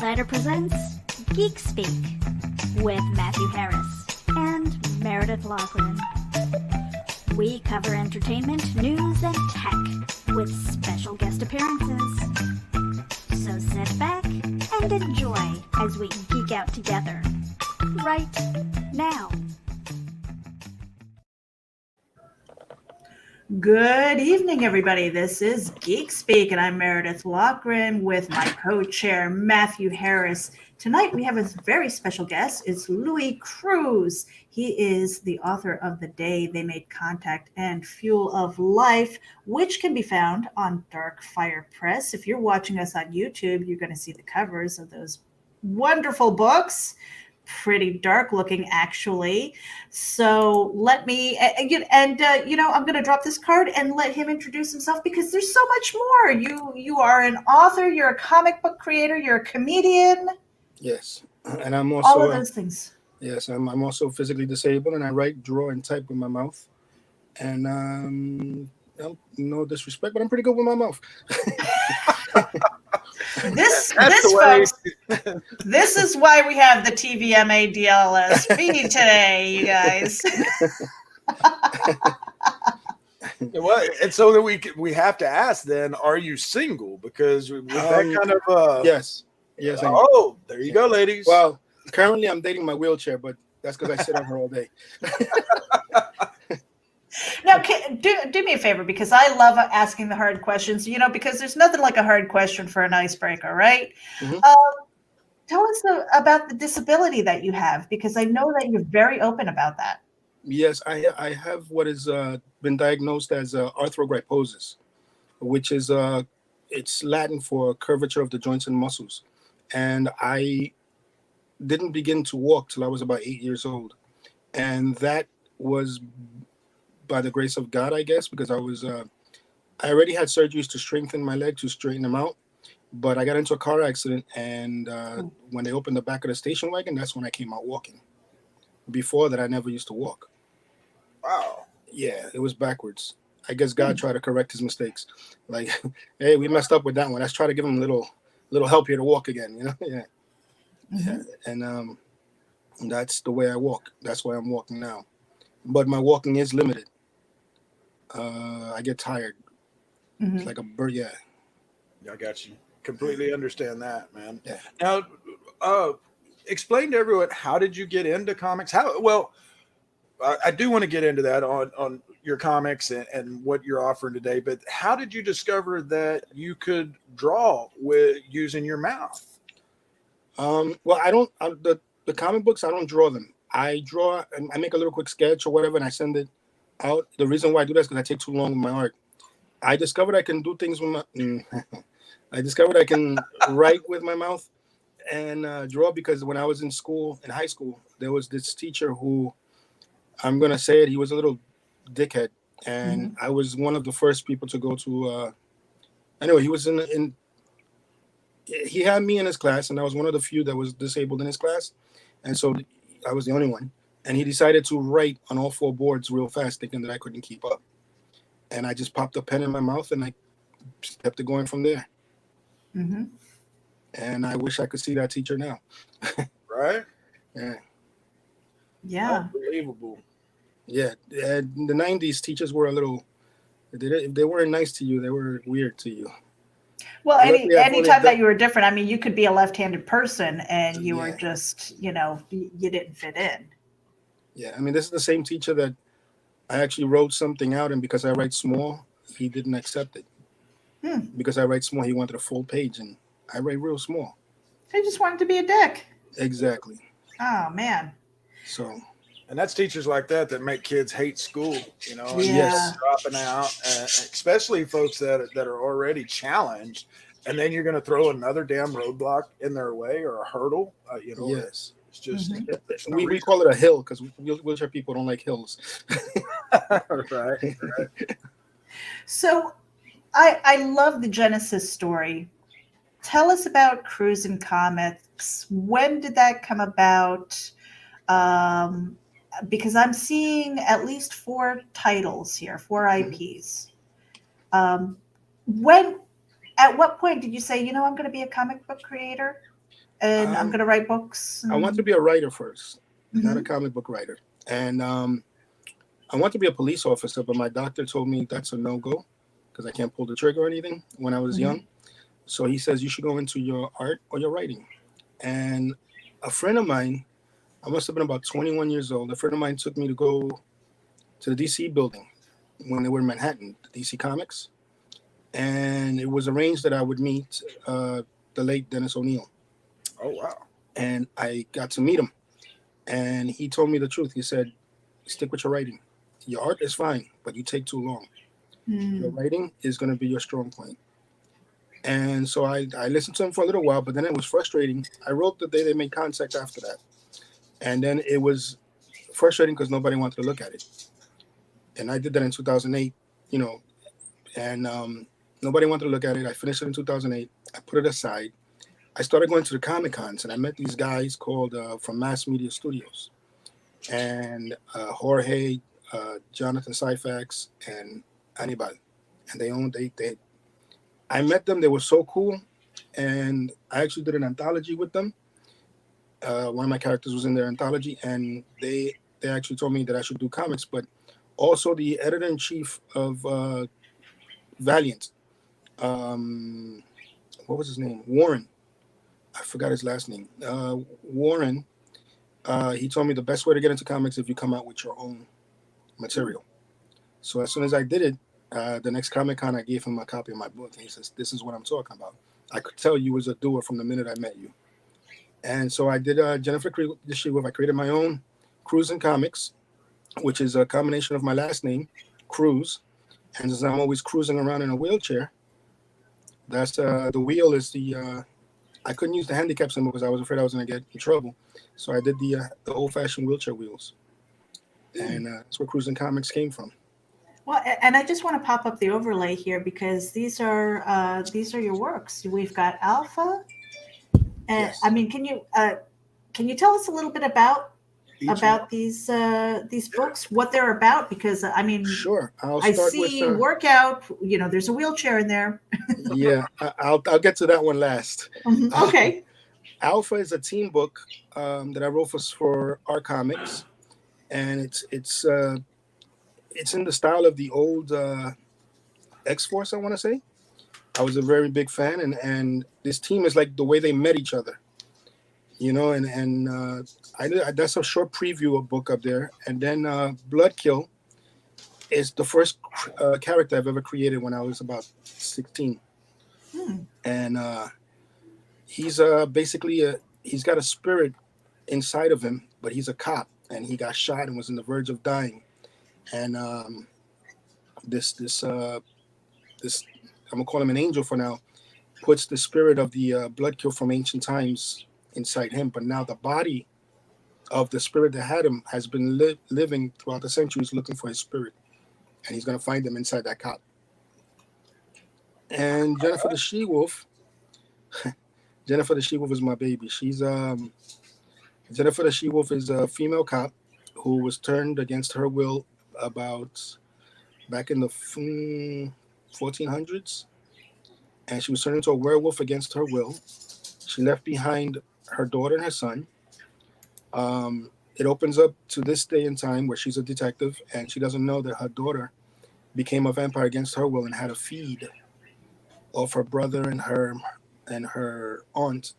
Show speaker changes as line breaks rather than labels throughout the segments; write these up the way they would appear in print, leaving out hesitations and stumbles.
Insider presents Geek Speak with Matthew Harris and Meredith Loughlin. We cover entertainment, news, and tech with special guest appearances. So sit back and enjoy as we geek out together right now.
Good evening, everybody. This is Geek Speak, and I'm Meredith Loughlin with my co-chair, Matthew Harris. Tonight, we have a very special guest. It's Cruz. He is the author of The Day They Made Contact and Fuel of Life, which can be found on Dark Fire Press. If you're watching us on YouTube, you're going to see the covers of those wonderful books. Pretty dark looking, actually. So let me, I'm going to drop this card and let him introduce himself because there's so much more. You are an author, you're a comic book creator, you're a comedian.
Yes, and I'm also
all of those things.
Yes, I'm also physically disabled, and I write, draw, and type with my mouth. And no disrespect, but I'm pretty good with my mouth.
This folks, this is why we have the TVMA DLS feed today, you guys.
Well, and so that we have to ask then, are you single? Because with that kind of
yes.
Oh, there you go, ladies.
Well, currently I'm dating my wheelchair, but that's because I sit on her all day.
Now, do me a favor, because I love asking the hard questions, because there's nothing like a hard question for an icebreaker, right?
Mm-hmm.
Tell us about the disability that you have, because I know that you're very open about that.
Yes, I have what has been diagnosed as Arthrogryposis, which is it's Latin for curvature of the joints and muscles. And I didn't begin to walk till I was about 8 years old. And that was by the grace of God, I guess, because I already had surgeries to strengthen my leg, to straighten them out. But I got into a car accident, and when they opened the back of the station wagon, that's when I came out walking. Before that, I never used to walk.
Wow.
Yeah, it was backwards. I guess God tried to correct his mistakes. Like, hey, we messed up with that one. Let's try to give him a little help here to walk again, Yeah. Mm-hmm. Yeah. And that's the way I walk. That's why I'm walking now. But my walking is limited. I get tired. Mm-hmm. It's like a bird. Yeah.
I got you. Completely understand that, man.
Yeah.
Now, explain to everyone, how did you get into comics? I do want to get into that on your comics and what you're offering today, but how did you discover that you could draw with using your mouth?
Well, the comic books, I don't draw them. I draw and I make a little quick sketch or whatever, and I send it out. The reason why I do that is because I take too long with my art. I discovered I can do things with my. I discovered I can write with my mouth and draw, because when I was in high school, there was this teacher who, I'm gonna say it, he was a little dickhead, and mm-hmm. I was one of the first people to go to. Anyway, he was he had me in his class, and I was one of the few that was disabled in his class, and so I was the only one. And he decided to write on all four boards real fast, thinking that I couldn't keep up. And I just popped a pen in my mouth, and I kept it going from there. Mm-hmm. And I wish I could see that teacher now.
Right?
Yeah.
Yeah.
Unbelievable.
Yeah. In the 90s, teachers were if they weren't nice to you, they were weird to you.
Well, anytime that you were different, I mean, you could be a left-handed person and you were just, you didn't fit in.
Yeah. I mean, this is the same teacher that I actually wrote something out, and because I write small, he didn't accept it. Because I write small, he wanted a full page, and I write real small.
He just wanted to be a dick.
Exactly.
Oh, man.
So.
And that's teachers like that make kids hate school,
Yes.
Dropping out, especially folks that are already challenged, and then you're going to throw another damn roadblock in their way or a hurdle,
Yes.
It's just
we call it a hill because wheelchair people don't like hills.
Right.
So I love the Genesis story. Tell us about CruzinComics. When did that come about? Because I'm seeing at least 4 titles here, 4 IPs. At what point did you say, I'm going to be a comic book creator? and I'm going to write books?
I want to be a writer first, not a
Mhm.
comic book writer. And I want to be a police officer, but my doctor told me that's a no-go because I can't pull the trigger or anything when I was
Mhm.
young. So he says you should go into your art or your writing. And a friend of mine, I must have been about 21 years old. A friend of mine took me to go to the DC building when they were in Manhattan, DC Comics. And it was arranged that I would meet the late Dennis O'Neil.
Oh wow.
And I got to meet him. And he told me the truth. He said, stick with your writing. Your art is fine, but you take too long. Your
Mm.
writing is going to be your strong point. And so I listened to him for a little while, but then it was frustrating. I wrote the day they made contact after that. And then it was frustrating because nobody wanted to look at it. And I did that in 2008, you know, and nobody wanted to look at it. I finished it in 2008. I put it aside. I started going to the Comic Cons, and I met these guys called from Mass Media Studios, and Jorge, Jonathan Syfax, and Anibal. And they I met them. They were so cool, and I actually did an anthology with them. One of my characters was in their anthology, and they actually told me that I should do comics, but also the editor in chief of Valiant, um, what was his name? Warren. I forgot his last name. Warren. He told me the best way to get into comics is if you come out with your own material. So as soon as I did it, the next Comic Con, I gave him a copy of my book, and he says, "This is what I'm talking about. I could tell you was a doer from the minute I met you." And so I did Jennifer Krishigov. I created my own CruzinComics, which is a combination of my last name, Cruz, and since I'm always cruising around in a wheelchair, that's the wheel is the I couldn't use the handicap symbol because I was afraid I was going to get in trouble. So I did the old-fashioned wheelchair wheels, and that's where CruzinComics came from.
Well, and I just want to pop up the overlay here because these are your works. We've got Alpha, and I
Yes.
mean, can you tell us a little bit about
Each one.
these books, what they're about? Because I mean,
Sure. I'll
I
start with
see workout. You know, there's a wheelchair in there.
yeah. I'll get to that one last.
Mhm. Okay.
Alpha is a team book that I wrote for our comics, and it's in the style of the old X Force. I want to say I was a very big fan, and this team is like the way they met each other, you know. And that's a short preview of book up there, and then Bloodkill is the first character I've ever created when I was about 16,
Hmm.
and he's basically he's got a spirit inside of him, but he's a cop, and he got shot and was on the verge of dying. And this I'm gonna call him an angel for now, puts the spirit of the Bloodkill from ancient times inside him, but now the body of the spirit that had him has been living throughout the centuries looking for his spirit, and he's gonna find him inside that cop. And Jennifer the She Wolf is my baby. She's Jennifer the She Wolf is a female cop who was turned against her will about back in the 1400s, and she was turned into a werewolf against her will. She left behind her daughter and her son. It opens up to this day and time where she's a detective, and she doesn't know that her daughter became a vampire against her will and had a feed of her brother and her aunt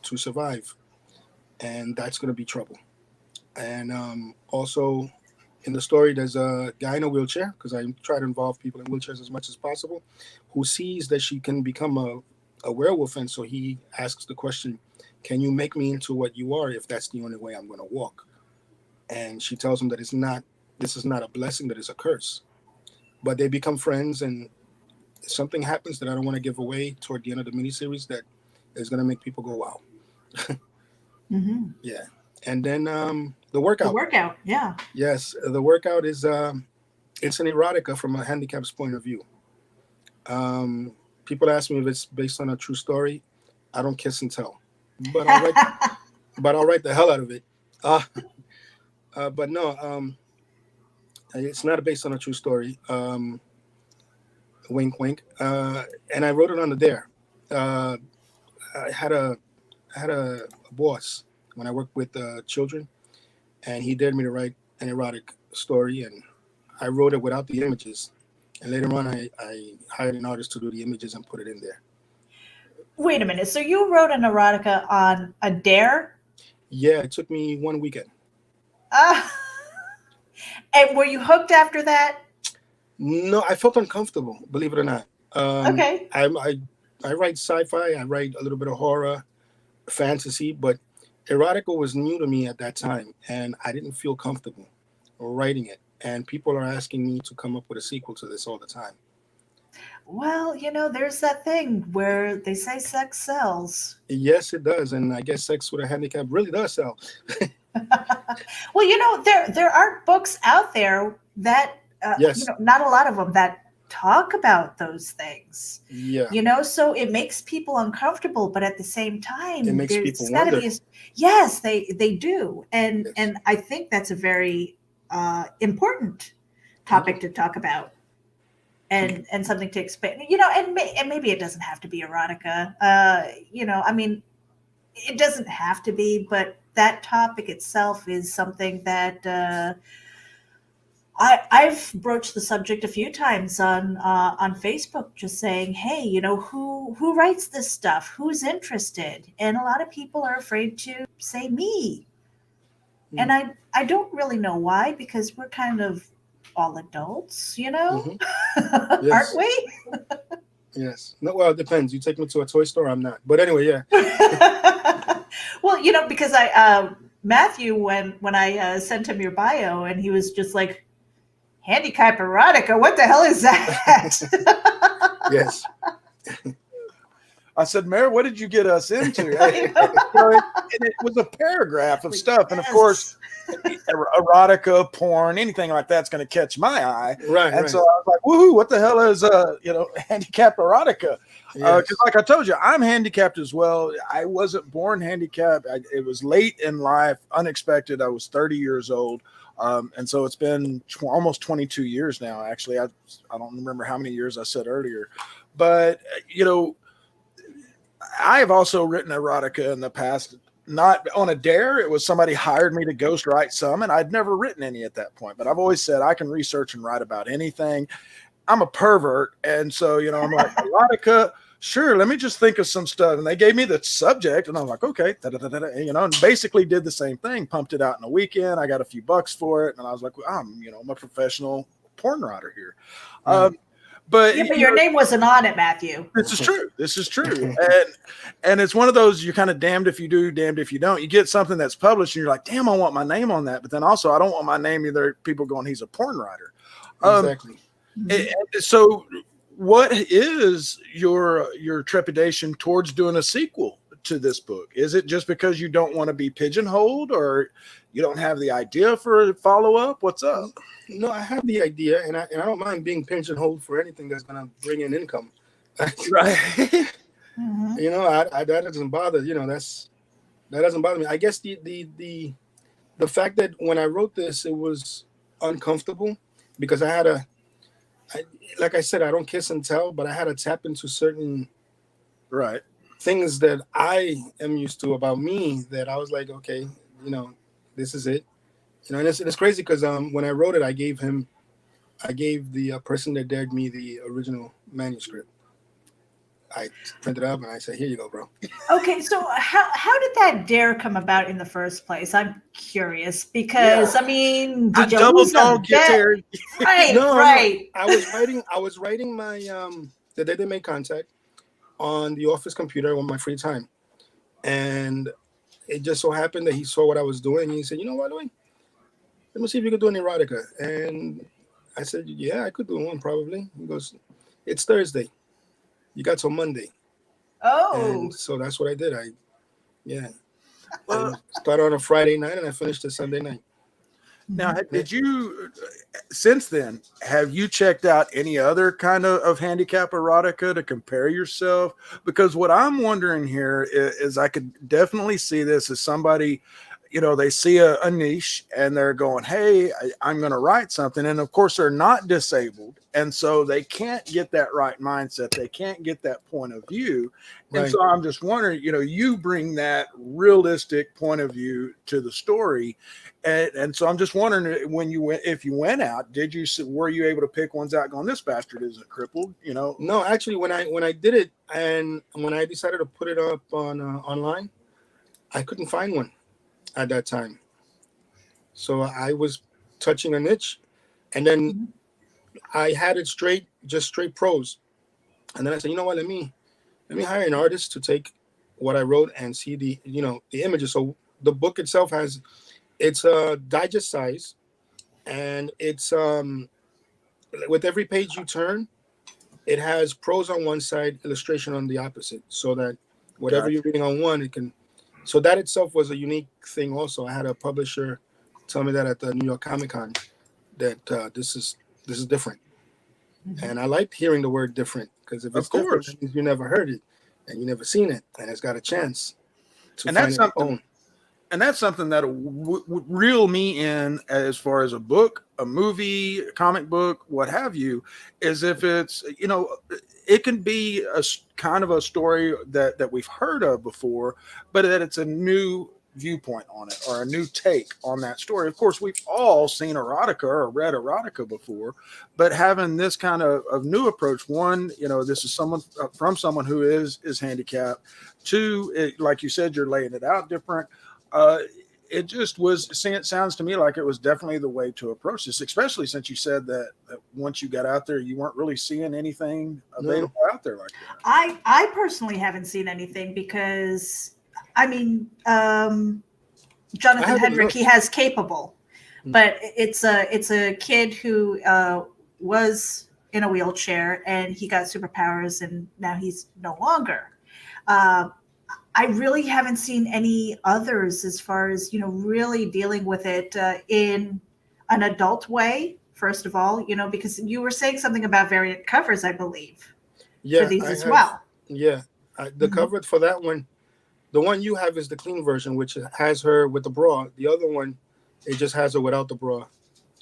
to survive, and that's going to be trouble. And also in the story, there's a guy in a wheelchair, because I try to involve people in wheelchairs as much as possible, who sees that she can become a werewolf. And so he asks the question, can you make me into what you are if that's the only way I'm going to walk? And she tells him that this is not a blessing, that it's a curse. But they become friends, and something happens that I don't want to give away toward the end of the miniseries that is going to make people go, wow.
Mm-hmm.
Yeah. And then the
The
workout.
workout. Yeah.
Yes, the workout is it's an erotica from a handicap's point of view. People ask me if it's based on a true story. I don't kiss and tell, but I'll write the hell out of it. Uh, but no, it's not based on a true story. Wink, wink. And I wrote it on the dare. Uh, I had a boss when I worked with children, and he dared me to write an erotic story, and I wrote it without the images. And later on, I hired an artist to do the images and put it in there.
Wait a minute. So you wrote an erotica on a dare?
Yeah, it took me 1 weekend.
And were you hooked after that?
No, I felt uncomfortable, believe it or not.
Okay.
I write sci-fi, I write a little bit of horror, fantasy, but erotica was new to me at that time, and I didn't feel comfortable writing it. And people are asking me to come up with a sequel to this all the time.
Well, there's that thing where they say sex sells.
Yes, it does, and I guess sex with a handicap really does sell.
Well, there are books out there that,
Yes.
not a lot of them that talk about those things.
Yeah.
So it makes people uncomfortable, but at the same time,
It makes
there's
people
gotta
wonder.
yes, they do, and
Yes.
and I think that's a very important topic to talk about. And something to expand, and maybe it doesn't have to be erotica. I mean, it doesn't have to be, but that topic itself is something that I've broached the subject a few times on Facebook, just saying, hey, who writes this stuff? Who's interested? And a lot of people are afraid to say me, and I don't really know why, because we're kind of all adults,
Mhm.
aren't
Yes.
we?
Yes. No, well, it depends. You take me to a toy store, I'm not. But anyway, yeah.
Well, because Matthew, when I sent him your bio, and he was just like, handicap erotica, what the hell is that?
Yes.
I said, Mayor, what did you get us into? And it was a paragraph of stuff. And of course, erotica, porn, anything like that's going to catch my eye.
Right.
And so I was like, woohoo, what the hell is, handicapped erotica?
Yes.
Because like I told you, I'm handicapped as well. I wasn't born handicapped. It was late in life, unexpected. I was 30 years old. And so it's been almost 22 years now, actually. I don't remember how many years I said earlier. But, I have also written erotica in the past, not on a dare. It was somebody hired me to ghostwrite some, and I'd never written any at that point. But I've always said I can research and write about anything. I'm a pervert. And so, I'm like, erotica, sure, let me just think of some stuff. And they gave me the subject, and I'm like, okay, and basically did the same thing, pumped it out in a weekend. I got a few bucks for it. And I was like, well, I'm a professional porn writer here. But
your name wasn't on it, Matthew.
This is true. And it's one of those, you're kind of damned if you do, damned if you don't. You get something that's published and you're like, damn, I want my name on that. But then also I don't want my name either. People going, he's a porn writer.
Exactly.
So what is your trepidation towards doing a sequel to this book? Is it just because you don't want to be pigeonholed, or you don't have the idea for a follow-up? What's up?
No, I have the idea, and I don't mind being pigeonholed for anything that's going to bring in income.
Right.
Mm-hmm.
That doesn't bother. That doesn't bother me. I guess the fact that when I wrote this, it was uncomfortable because like I said, I don't kiss and tell, but I had to tap into certain things that I am used to about me, that I was like, okay, this is it. And it's crazy because when I wrote it, I gave the person that dared me the original manuscript. I printed it up and I said, here you go, bro.
Okay, so how did that dare come about in the first place? I'm curious because, I mean, did you lose a bet? Right, right.
No. I was writing my the day they made contact on the office computer on my free time. And it just so happened that he saw what I was doing. And he said, you know what, Louis? Let me see if you could do an erotica. And I said, yeah, I could do one probably. He goes, it's Thursday. You got till Monday.
Oh.
And so that's what I did. I started on a Friday night and I finished it Sunday night.
Now, did you, since then, have you checked out any other kind of handicap erotica to compare yourself? Because what I'm wondering here is I could definitely see this as somebody, they see a niche and they're going, hey, I'm going to write something. And of course, they're not disabled. And so they can't get that right mindset. They can't get that point of view. And so I'm just wondering, you bring that realistic point of view to the story. And so I'm just wondering, if you went out, were you able to pick ones out going, this bastard isn't crippled,
No, actually, when I did it and when I decided to put it up on online, I couldn't find one at that time. So I was touching a niche, and then I had it just straight prose. And then I said, you know what, let me hire an artist to take what I wrote and see the images. So the book itself it's a digest size, and it's with every page you turn, it has prose on one side, illustration on the opposite, so that whatever you're reading on one, it can. So that itself was a unique thing. Also, I had a publisher tell me that at the New York Comic Con that this is different, and I liked hearing the word different, because if it's different, that means you never heard it and you never seen it, and it's got a chance to find its own.
And that's something that would reel me in as far as a book, a movie, a comic book, what have you, is if it's, it can be a kind of a story that we've heard of before, but that it's a new viewpoint on it or a new take on that story. Of course, we've all seen erotica or read erotica before, but having this kind of new approach, one, this is from someone who is handicapped. Two, like you said, you're laying it out different. It just it sounds to me like it was definitely the way to approach this, especially since you said that once you got out there, you weren't really seeing anything available out there like that.
I personally haven't seen anything because, Jonathan Hendrick, he has Capable, but it's a kid who was in a wheelchair and he got superpowers and now he's no longer. I really haven't seen any others as far as, really dealing with it in an adult way, first of all, because you were saying something about variant covers, I believe, for these as well.
Yeah. The cover for that one, the one you have is the clean version, which has her with the bra. The other one, it just has her without the bra.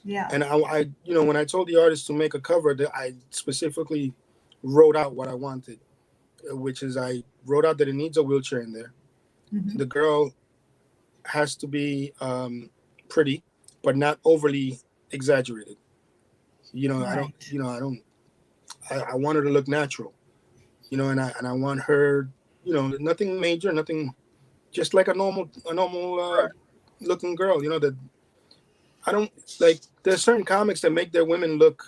Yeah.
And I when I told the artist to make a cover, I specifically wrote out what I wanted, which is I wrote out that it needs a wheelchair in there. The girl has to be pretty, but not overly exaggerated. Right. I want her to look natural, and I want her, nothing major, nothing, just like a normal looking girl, that I don't like. There's certain comics that make their women look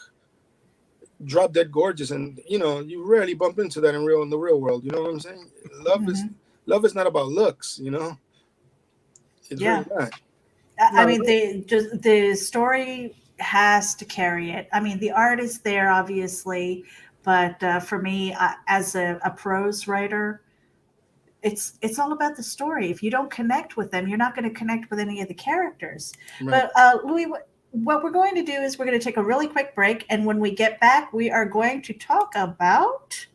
drop dead gorgeous, and you rarely bump into that in the real world. You know what I'm saying? Love is not about looks. It's really not.
The story has to carry it. The art is there, obviously, but for me, as a prose writer, it's all about the story. If you don't connect with them, you're not going to connect with any of the characters. Right. But Louis, what we're going to do is we're going to take a really quick break, and when we get back, we are going to talk about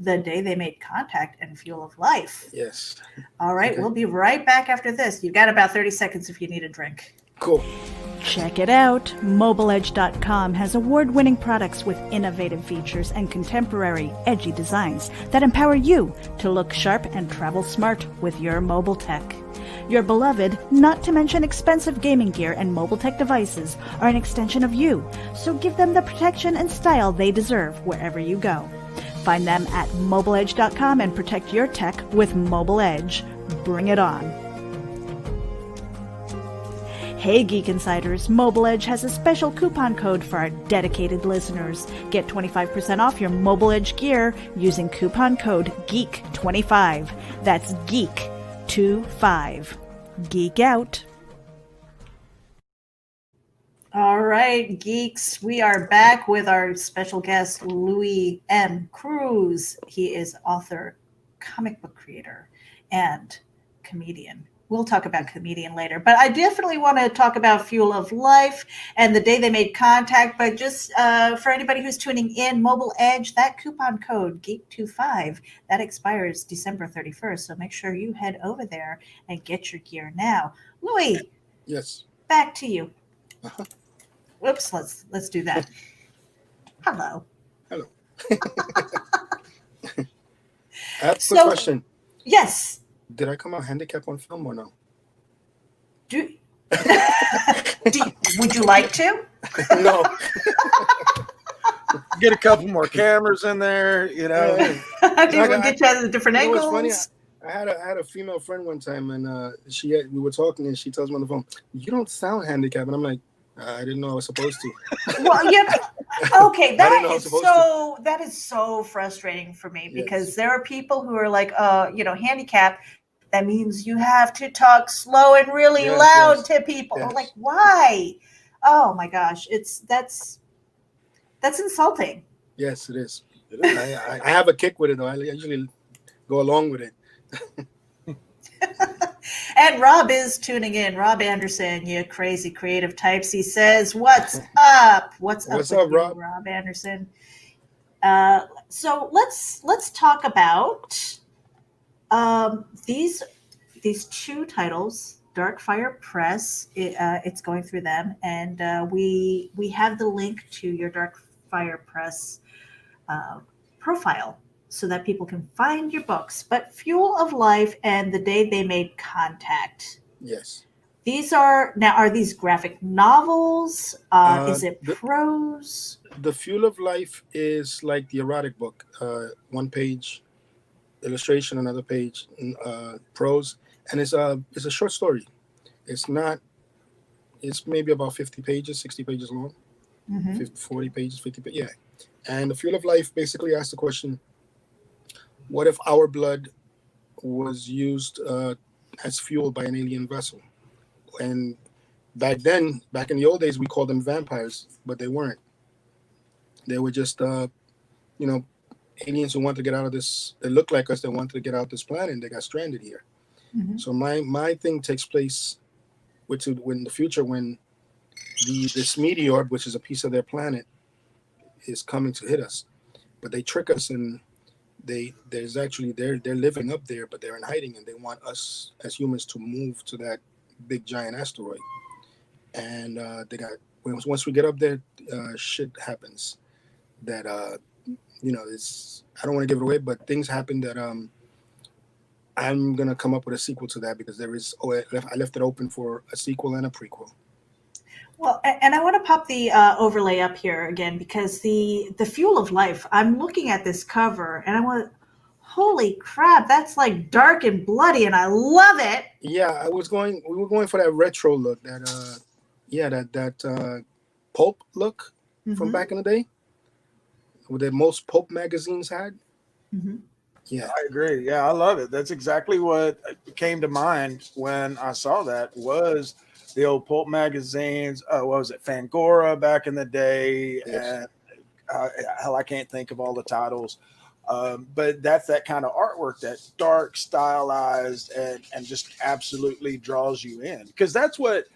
The Day They Made Contact and Fuel of Life.
Yes.
All right, We'll be right back after this. You've got about 30 seconds if you need a drink.
Cool.
Check it out. MobileEdge.com has award-winning products with innovative features and contemporary, edgy designs that empower you to look sharp and travel smart with your mobile tech. Your beloved, not to mention expensive gaming gear and mobile tech devices are an extension of you, so give them the protection and style they deserve wherever you go. Find them at MobileEdge.com and protect your tech with Mobile Edge. Bring it on. Hey Geek Insiders, Mobile Edge has a special coupon code for our dedicated listeners. Get 25% off your Mobile Edge gear using coupon code GEEK25. That's GEEK25. Geek out.
All right, geeks, we are back with our special guest, Louis M. Cruz. He is author, comic book creator, and comedian. we'll talk about comedian later, but I definitely want to talk about Fuel of Life and the day they made contact. But just for anybody who's tuning in, Mobile Edge, that coupon code Geek25, that expires December 31st. So make sure you head over there and get your gear now. Louis,
Yes.
back to you.
Uh-huh.
Whoops, let's do that. Hello.
Hello. I have a
So-
quick question.
Yes.
Did I come out handicapped on film or no?
Would you like to?
No.
Get a couple more cameras in there, you know.
Do you want to get you out of the different
You know
angles?
what's funny? I had a female friend one time, and we were talking, and she tells me on the phone, "You don't sound handicapped," and I'm like, "I didn't know I was supposed to."
Well, yeah. Okay,
I didn't know I was supposed
that is so frustrating for me
Yes.
because there are people who are like, handicapped. That means you have to talk slow and really
Yes,
loud
yes,
to people.
yes.
I'm like, why? Oh my gosh, that's insulting.
Yes, it is. I have a kick with it though. I usually go along with it.
And Rob is tuning in. Rob Anderson, you crazy creative types. He says, "What's up? What's up,
What's
with
up,
you,
Rob?
Rob Anderson?" So let's talk about these two titles. Darkfire Press. It's going through them, and we have the link to your Darkfire Press profile so that people can find your books. But Fuel of Life and The Day They Made Contact.
Yes.
Are these graphic novels? Is it
the-
prose?
The Fuel of Life is like the erotic book. One page illustration, another page prose, and it's a short story. It's not. It's maybe about 50 pages, 60 pages long.
Mhm.
50, 40 pages, 50 pages. Yeah. And the Fuel of Life basically asks the question, what if our blood was used as fuel by an alien vessel? And back in the old days, we called them vampires, but they weren't. They were just, aliens who wanted to get out of this. They looked like us. They wanted to get out this planet, and they got stranded here.
Mhm.
So my thing takes place in the future when this meteor, which is a piece of their planet, is coming to hit us. But they trick us, and they're living up there, but they're in hiding, and they want us as humans to move to that big giant asteroid. And once we get up there, shit happens that it's, I don't want to give it away, but things happen that I'm gonna come up with a sequel to that because I left it open for a sequel and a prequel.
Well, and I want to pop the overlay up here again because the Fuel of Life. I'm looking at this cover and I want, holy crap, that's like dark and bloody, and I love it.
Yeah, we were going for that retro look, that pulp look from
Mhm.
back in the day, what the most pulp magazines had.
Mhm.
Yeah,
I agree. Yeah, I love it. That's exactly what came to mind when I saw that was the old pulp magazines. What was it, Fangora back in the day?
Yes.
And hell, I can't think of all the titles. But that's that kind of artwork, that dark, stylized, and just absolutely draws you in. Because that's what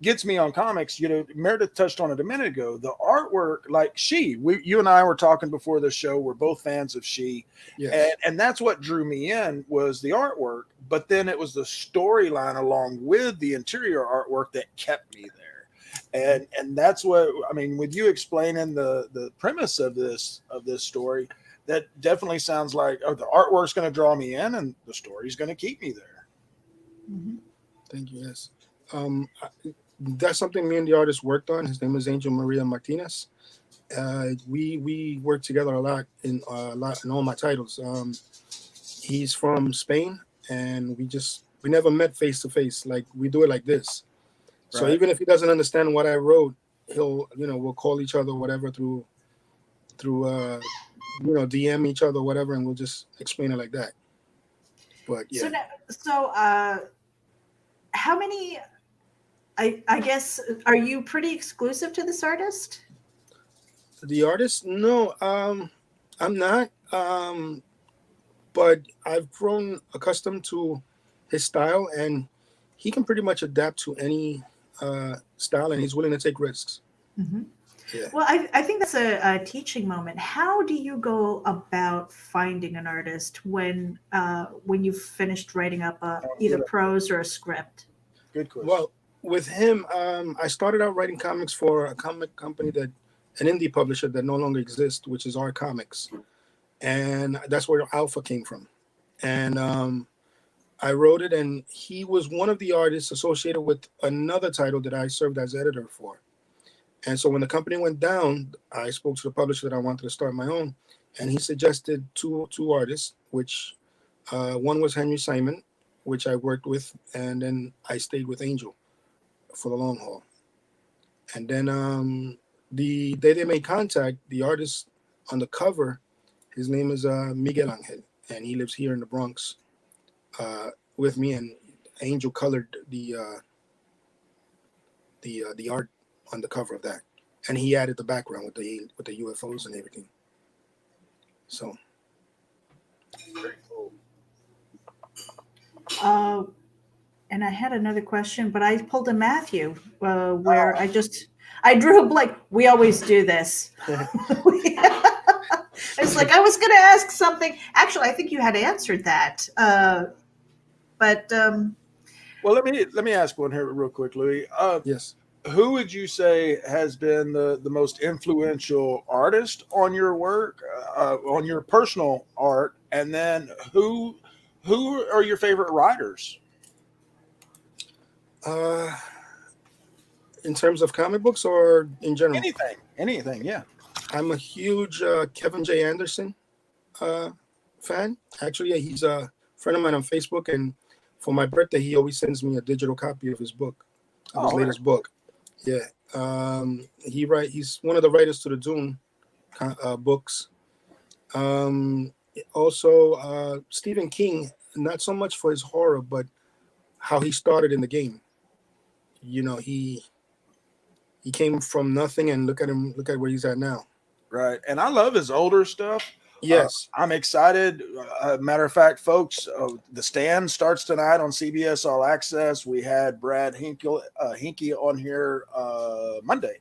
gets me on comics. Meredith touched on it a minute ago. The artwork, like you and I were talking before the show. We're both fans of She.
yes.
And that's what drew me in was the artwork. But then it was the storyline along with the interior artwork that kept me there. And that's what I mean with you explaining the premise of this story. That definitely sounds like the artwork's going to draw me in, and the story's going to keep me there.
Mhm.
Thank you. Yes. That's something me and the artist worked on. His name is Angel Maria Martinez. We worked together a lot in all my titles. He's from Spain, and we never met face to face. Like we do it like this. So
Right.
even if he doesn't understand what I wrote, we'll call each other whatever through DM each other whatever, and we'll just explain it like that. But yeah.
So how many? I guess, are you pretty exclusive to this artist?
The artist? No, I'm not. But I've grown accustomed to his style, and he can pretty much adapt to any style, and he's willing to take risks.
Mhm.
Yeah.
Well, I think that's a teaching moment. How do you go about finding an artist when you've finished writing up either prose or a script?
Good question.
Well, with him, I started out writing comics for a comic company an indie publisher that no longer exists, which is Art Comics, and that's where Alpha came from. And I wrote it, and he was one of the artists associated with another title that I served as editor for. And so when the company went down, I spoke to the publisher that I wanted to start my own, and he suggested two artists, which one was Henry Simon, which I worked with, and then I stayed with Angel for the long haul. And then the day they made contact, the artist on the cover, his name is Miguel Angel, and he lives here in the Bronx with me. And Angel colored the art on the cover of that, and he added the background with the UFOs and everything. So.
Very cool.
And I had another question, but I pulled a Matthew where I drew a blank. We always do this. It's like I was going to ask something. Actually, I think you had answered that. But
well, let me ask one here real quick, Louis.
Yes.
Who would you say has been the most influential artist on your work, on your personal art, and then who are your favorite writers?
In terms of comic books or in general?
Anything, yeah.
I'm a huge Kevin J. Anderson fan. Actually, yeah, he's a friend of mine on Facebook, and for my birthday, he always sends me a digital copy of his book, of his latest book. Yeah, he's one of the writers to the Dune books. Also, Stephen King, not so much for his horror, but how he started in the game. You know, he came from nothing, and look at where he's at now.
Right, and I love his older stuff.
Yes,
I'm excited. Matter of fact, folks, The Stand starts tonight on CBS All Access. We had Brad Hinkie on here Monday,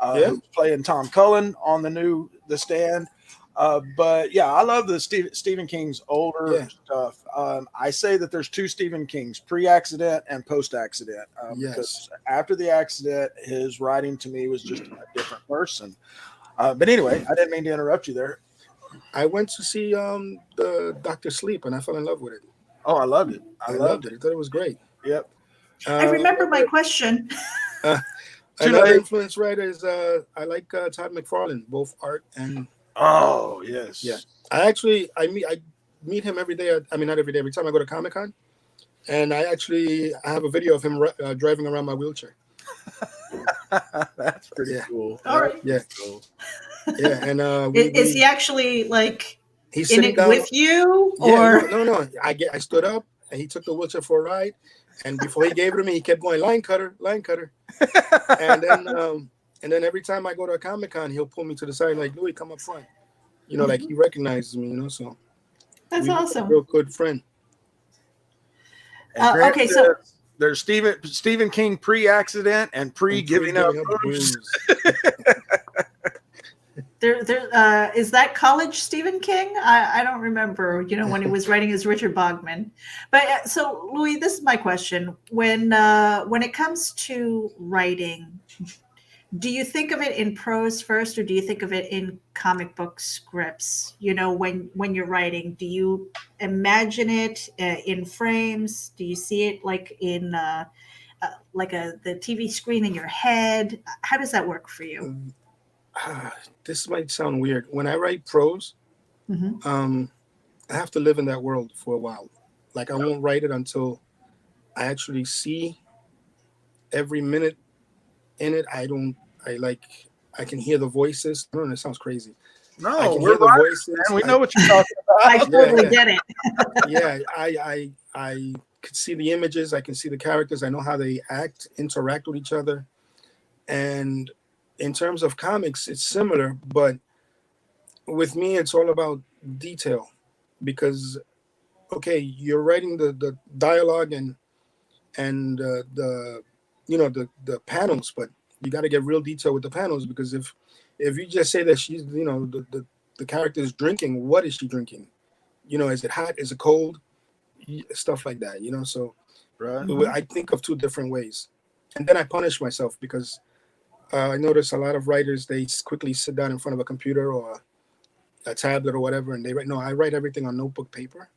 who's playing Tom Cullen on the new The Stand. But yeah, I love the Stephen King's older stuff. I say that there's two Stephen Kings, pre-accident and post-accident. Because after the accident, his writing to me was just a different person. But anyway, I didn't mean to interrupt you there.
I went to see the Dr. Sleep, and I fell in love with it.
Oh, I loved it. I loved it.
I thought it was great.
Yep.
I remember my question.
Another influence writer is I like Todd McFarlane, both art and.
Oh yes.
Yeah. I meet him every day. I mean, not every day. Every time I go to Comic-Con, and I have a video of him driving around my wheelchair.
That's pretty cool.
All right.
Yeah.
Cool.
Yeah, and
is he actually like
he's
in
sitting
it
down
with you,
yeah,
or
no? I stood up, and he took the wheelchair for a ride, and before he gave it to me, he kept going line cutter, and then every time I go to a Comic-Con, he'll pull me to the side like, Louis, come up front. You know, like he recognizes me. You know, so
that's awesome.
A real good friend.
Okay, so
there's Stephen King pre-accident and pre-giving up booze.
There, is that college Stephen King? I don't remember, when he was writing as Richard Bogman. But so, Louis, this is my question. When it comes to writing, do you think of it in prose first, or do you think of it in comic book scripts? When you're writing, do you imagine it in frames? Do you see it like in the TV screen in your head? How does that work for you?
This might sound weird. When I write prose, I have to live in that world for a while. Like I won't write it until I actually see every minute in it. I can hear the voices. I don't know, it sounds crazy.
No,
I can hear the voices.
Man, we know what you're talking about.
I totally get it.
Yeah, I could see the images. I can see the characters. I know how they interact with each other. And in terms of comics, it's similar, but with me, it's all about detail because, okay, you're writing the dialogue and and the the panels, but you got to get real detail with the panels, because if you just say that she's the character is drinking, what is she drinking? Is it hot? Is it cold? Stuff like that. So
Right.
I think of two different ways, and then I punish myself because I notice a lot of writers, they quickly sit down in front of a computer or a tablet or whatever, and they write. No, I write everything on notebook paper,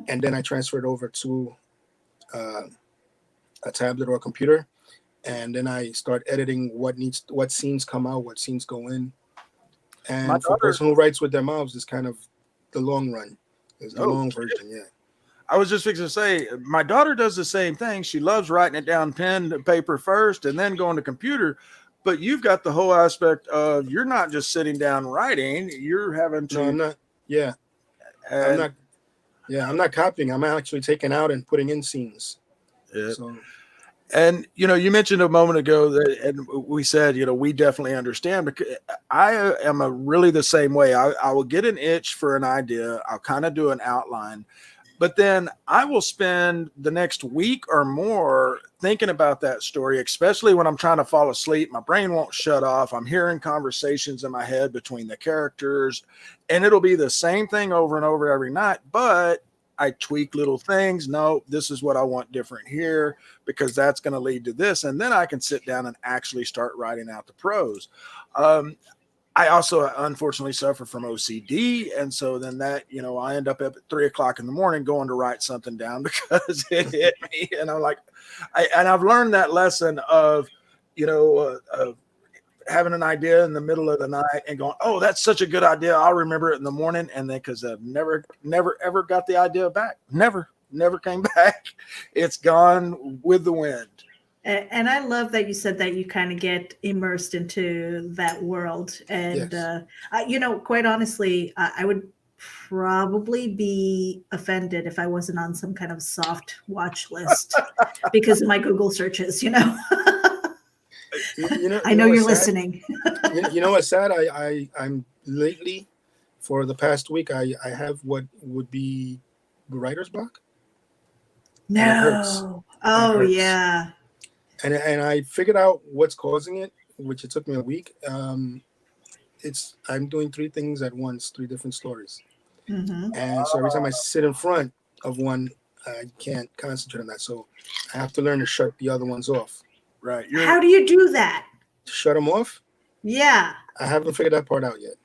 and then I transfer it over to a tablet or a computer, and then I start editing what scenes come out, what scenes go in. And
My
for a
daughter-
person who writes with their mouths, it's kind of the long run. It's the long version, yeah.
I was just fixing to say, my daughter does the same thing. She loves writing it down pen to paper first and then going to computer. But you've got the whole aspect of you're not just sitting down writing, you're having to.
No, I'm not. Yeah,
and-
I'm not. Yeah, I'm not copying. I'm actually taking out and putting in scenes.
Yeah.
So
And you mentioned a moment ago that, and we said, we definitely understand, because I am really the same way. I will get an itch for an idea. I'll kind of do an outline, but then I will spend the next week or more thinking about that story, especially when I'm trying to fall asleep. My brain won't shut off. I'm hearing conversations in my head between the characters, and it'll be the same thing over and over every night, but I tweak little things. No, this is what I want different here, because that's going to lead to this. And then I can sit down and actually start writing out the prose. I also unfortunately suffer from OCD. And so then that, I end up at 3:00 in the morning going to write something down because it hit me. And I'm like, I've learned that lesson of, having an idea in the middle of the night and going, oh, that's such a good idea, I'll remember it in the morning. And then, because I've never ever got the idea back, never came back. It's gone with the wind.
And I love that you said that you kind of get immersed into that world. And,
Yes.
Quite honestly, I would probably be offended if I wasn't on some kind of soft watch list because of my Google searches, I know you're
what's sad?
listening.
You know what's sad? I'm lately, for the past week, I have what would be writer's block. And it hurts.
No.
It
Oh,
hurts.
yeah.
And I figured out what's causing it, which it took me a week. I'm doing 3 things at once, 3 different stories.
Mm-hmm.
And so every time I sit in front of one, I can't concentrate on that. So I have to learn to shut the other ones off.
Right.
How do you do that?
Shut them off?
Yeah.
I haven't figured that part out yet.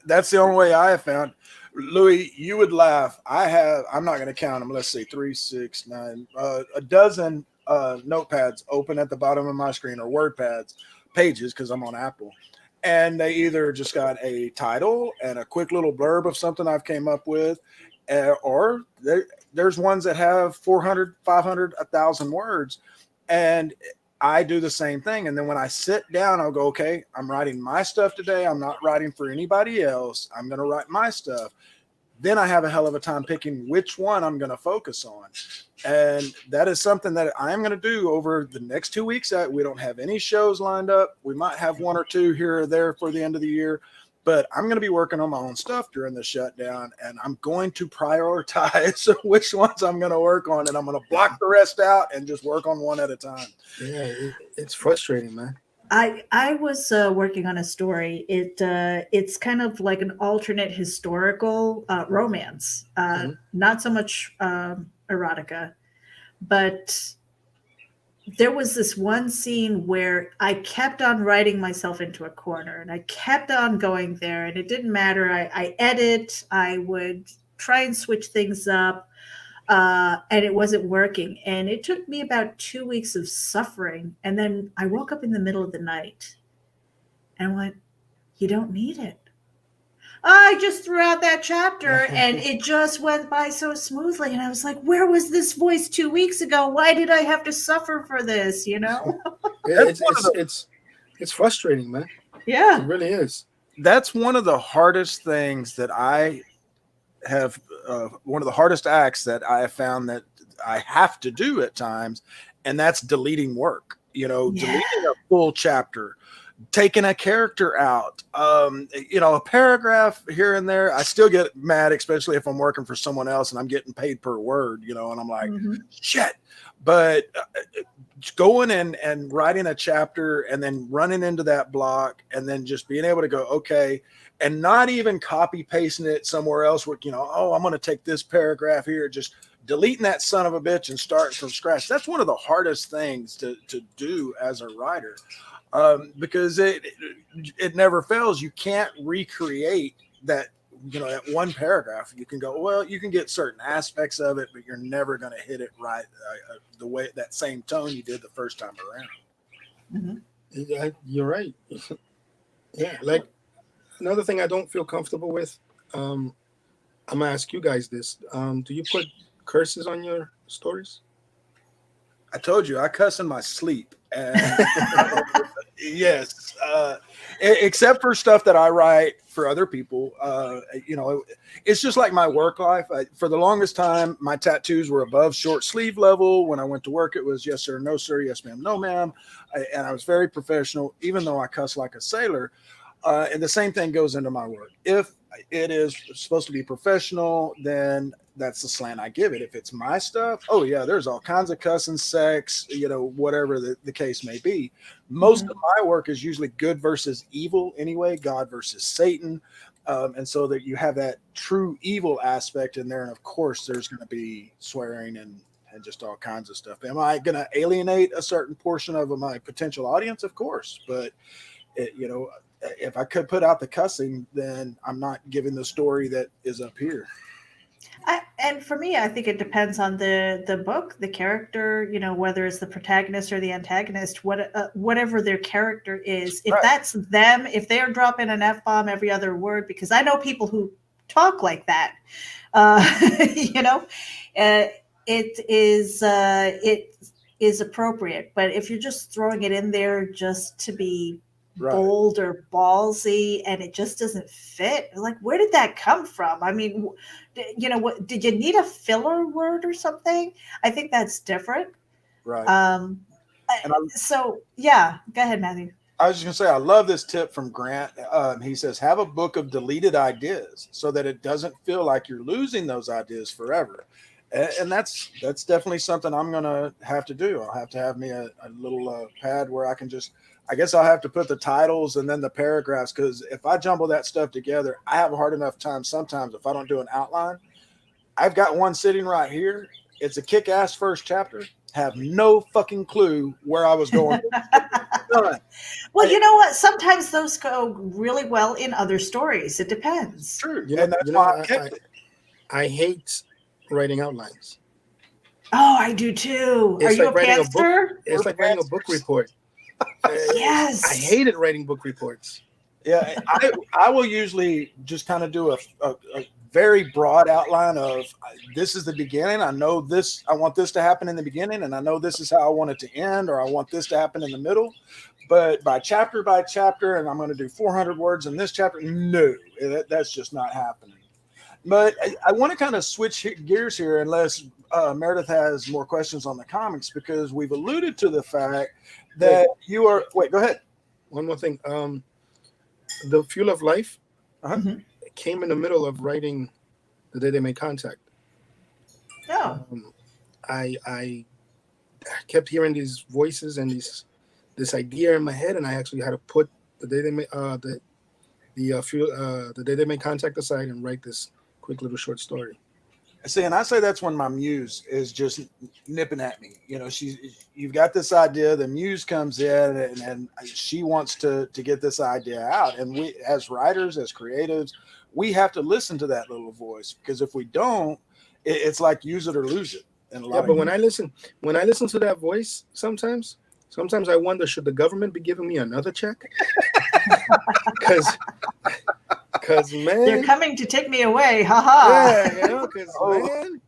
That's the only way I have found. Louis, you would laugh. I'm not going to count them. Let's see, 3, 6, 9, a dozen notepads open at the bottom of my screen, or word pads, pages, because I'm on Apple. And they either just got a title and a quick little blurb of something I've came up with, or there's ones that have 400, 500, 1,000 words. And I do the same thing. And then when I sit down, I'll go, okay, I'm writing my stuff today. I'm not writing for anybody else. I'm going to write my stuff. Then I have a hell of a time picking which one I'm going to focus on. And that is something that I'm going to do over the next 2 weeks. We don't have any shows lined up. We might have 1 or 2 here or there for the end of the year. But I'm going to be working on my own stuff during the shutdown, and I'm going to prioritize which ones I'm going to work on, and I'm going to block the rest out and just work on one at a time.
Yeah, it's frustrating, man.
I was working on a story. It's kind of like an alternate historical romance, not so much erotica, but there was this one scene where I kept on writing myself into a corner, and I kept on going there, and it didn't matter. I edit, I would try and switch things up, and it wasn't working. And it took me about 2 weeks of suffering. And then I woke up in the middle of the night and went, you don't need it. I just threw out that chapter and it just went by so smoothly. And I was like, where was this voice 2 weeks ago? Why did I have to suffer for this?
It's frustrating, man.
Yeah.
It really is.
That's one of the hardest things that I have, one of the hardest acts that I have found that I have to do at times. And that's deleting work, deleting a full chapter, taking a character out, a paragraph here and there. I still get mad, especially if I'm working for someone else and I'm getting paid per word, and I'm like, shit. But going and writing a chapter and then running into that block and then just being able to go, okay, and not even copy pasting it somewhere else where, I'm going to take this paragraph here, just deleting that son of a bitch and starting from scratch. That's one of the hardest things to do as a writer, because it never fails. You can't recreate that, that one paragraph. You can go, well, you can get certain aspects of it, but you're never going to hit it right the way, that same tone you did the first time around.
Yeah, you're right. Yeah, like another thing I don't feel comfortable with. I'm gonna ask you guys this. Do you put curses on your stories?
I told you I cuss in my sleep. And yes, except for stuff that I write for other people. It's just like my work life. For the longest time, my tattoos were above short sleeve level. When I went to work, it was yes sir, no sir, yes ma'am, no ma'am, and I was very professional, even though I cuss like a sailor. And the same thing goes into my work. If it is supposed to be professional, then that's the slant I give it. If it's my stuff, oh yeah, there's all kinds of cussing, sex, whatever the case may be. Most of my work is usually good versus evil anyway, God versus Satan. And so that you have that true evil aspect in there. And of course, there's going to be swearing and just all kinds of stuff. Am I going to alienate a certain portion of my potential audience? Of course. But, if I could put out the cussing, then I'm not giving the story that is up here.
And for me, I think it depends on the book, the character, whether it's the protagonist or the antagonist, whatever their character is. If that's them, if they're dropping an F-bomb every other word, because I know people who talk like that, it is appropriate. But if you're just throwing it in there just to be bold or ballsy and it just doesn't fit, like, where did that come from? I mean, what did you need a filler word or something? I think that's different,
right?
So yeah, go ahead, Matthew.
I was just gonna say, I love this tip from Grant. He says, have a book of deleted ideas so that it doesn't feel like you're losing those ideas forever. And that's definitely something I'm gonna have to do. I'll have to have me a little pad where I can just, I guess I'll have to put the titles and then the paragraphs, because if I jumble that stuff together, I have a hard enough time sometimes if I don't do an outline. I've got one sitting right here. It's a kick-ass first chapter. Have no fucking clue where I was going.
Well, you know what? Sometimes those go really well in other stories. It depends.
True. And that's why I kept it.
I hate writing outlines.
Oh, I do too. Are you a pantser?
It's like writing a book report.
Yes.
I hated writing book reports.
Yeah, I will usually just kind of do a very broad outline of this is the beginning. I know this, I want this to happen in the beginning, and I know this is how I want it to end, or I want this to happen in the middle. But by chapter, and I'm going to do 400 words in this chapter, no, that's just not happening. But I want to kind of switch gears here, unless Meredith has more questions on the comics, because we've alluded to the fact that you are. Wait, go ahead.
One more thing. The Fuel of Life came in the middle of writing The Day They Made Contact.
Oh.
I kept hearing these voices and this idea in my head, and I actually had to put The Day They Made The Day They Made Contact aside and write this quick little short story.
See, and I say that's when my muse is just nipping at me. You've got this idea, the muse comes in and she wants to get this idea out. And we, as writers, as creatives, we have to listen to that little voice, because if we don't, it's like use it or lose it.
But when I listen to that voice, sometimes I wonder, should the government be giving me another check? Because man,
they're coming to take me away, haha.
Yeah, because man.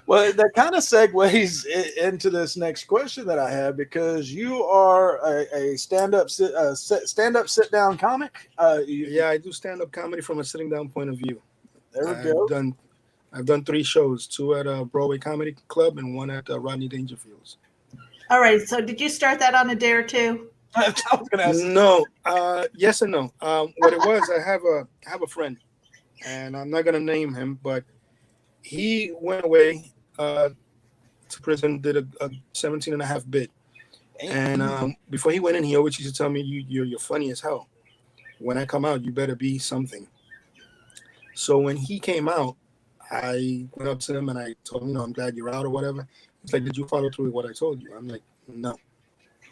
Well, that kind of segues into this next question that I have, because you are a stand-up sit-down comic.
Yeah, I do stand-up comedy from a sitting-down point of view.
There we go.
I've done 3 shows, 2 at a Broadway Comedy Club and 1 at Rodney Dangerfield's.
All right. So did you start that on a day or two?
I was going to ask.
No, yes and no. What it was, I have a friend, and I'm not gonna name him, but he went away to prison, did a 17 and a half bid. And before he went in, he always used to tell me, you're funny as hell. When I come out, you better be something. So when he came out, I went up to him and I told him, I'm glad you're out or whatever. He's like, did you follow through with what I told you? I'm like, no,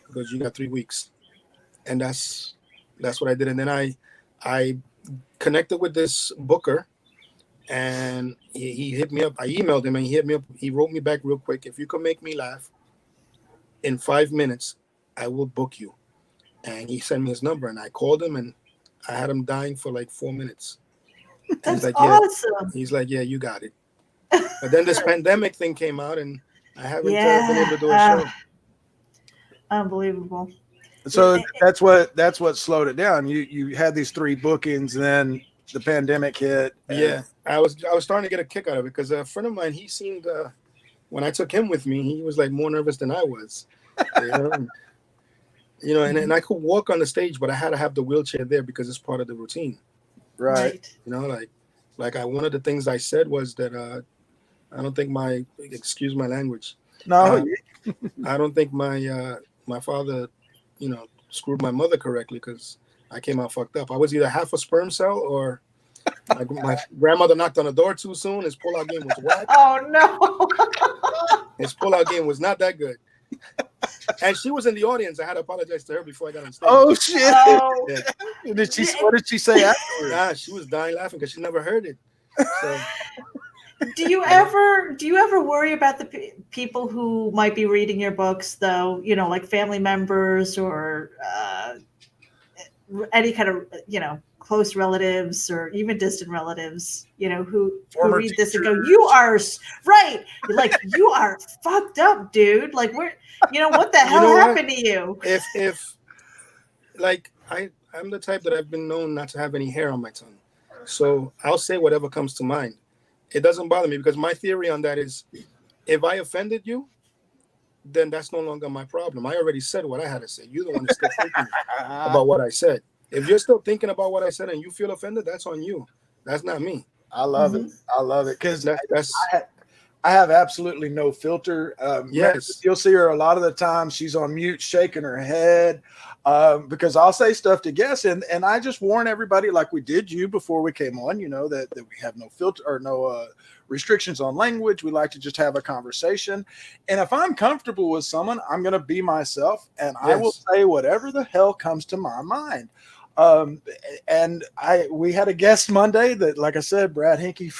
because you got 3 weeks. And that's what I did. And then I connected with this booker, and he hit me up. I emailed him and he hit me up. He wrote me back real quick. If you can make me laugh in 5 minutes, I will book you. And he sent me his number, and I called him, and I had him dying for like 4 minutes.
That's
he's like,
awesome.
Yeah. He's like, yeah, you got it. But then this pandemic thing came out, and I haven't been able to do a show.
Unbelievable.
So that's what slowed it down. You had these 3 bookings, and then the pandemic hit.
Yeah, I was starting to get a kick out of it because a friend of mine, he seemed when I took him with me, he was like more nervous than I was. And I could walk on the stage, but I had to have the wheelchair there because it's part of the routine.
Right.
Like one of the things I said was that I don't think excuse my language.
No,
I don't think my father, screwed my mother correctly because I came out fucked up. I was either half a sperm cell or my grandmother knocked on the door too soon. His pullout game was whack.
Oh no!
His pullout game was not that good. And she was in the audience. I had to apologize to her before I got on stage.
Oh shit!
Oh.
Yeah.
What did she say afterwards?
Nah, she was dying laughing because she never heard it. So,
Do you ever worry about the people who might be reading your books, though? Like family members or any kind of close relatives or even distant relatives, who read this and go, "You are right, like you are fucked up, dude. Like what the hell happened to you?"
If like I'm the type that I've been known not to have any hair on my tongue, so I'll say whatever comes to mind. It doesn't bother me because my theory on that is, if I offended you, then that's no longer my problem. I already said what I had to say. You're the one that's still thinking about what I said. If you're still thinking about what I said and you feel offended, that's on you. That's not me.
I love it. I love it because
that's.
I have absolutely no filter.
Yes,
you'll see her a lot of the time. She's on mute, shaking her head, because I'll say stuff to guests, and I just warn everybody, like we did you before we came on. That we have no filter or no restrictions on language. We like to just have a conversation, and if I'm comfortable with someone, I'm going to be myself, and I will say whatever the hell comes to my mind. And we had a guest Monday that, like I said, Brad Hinkey,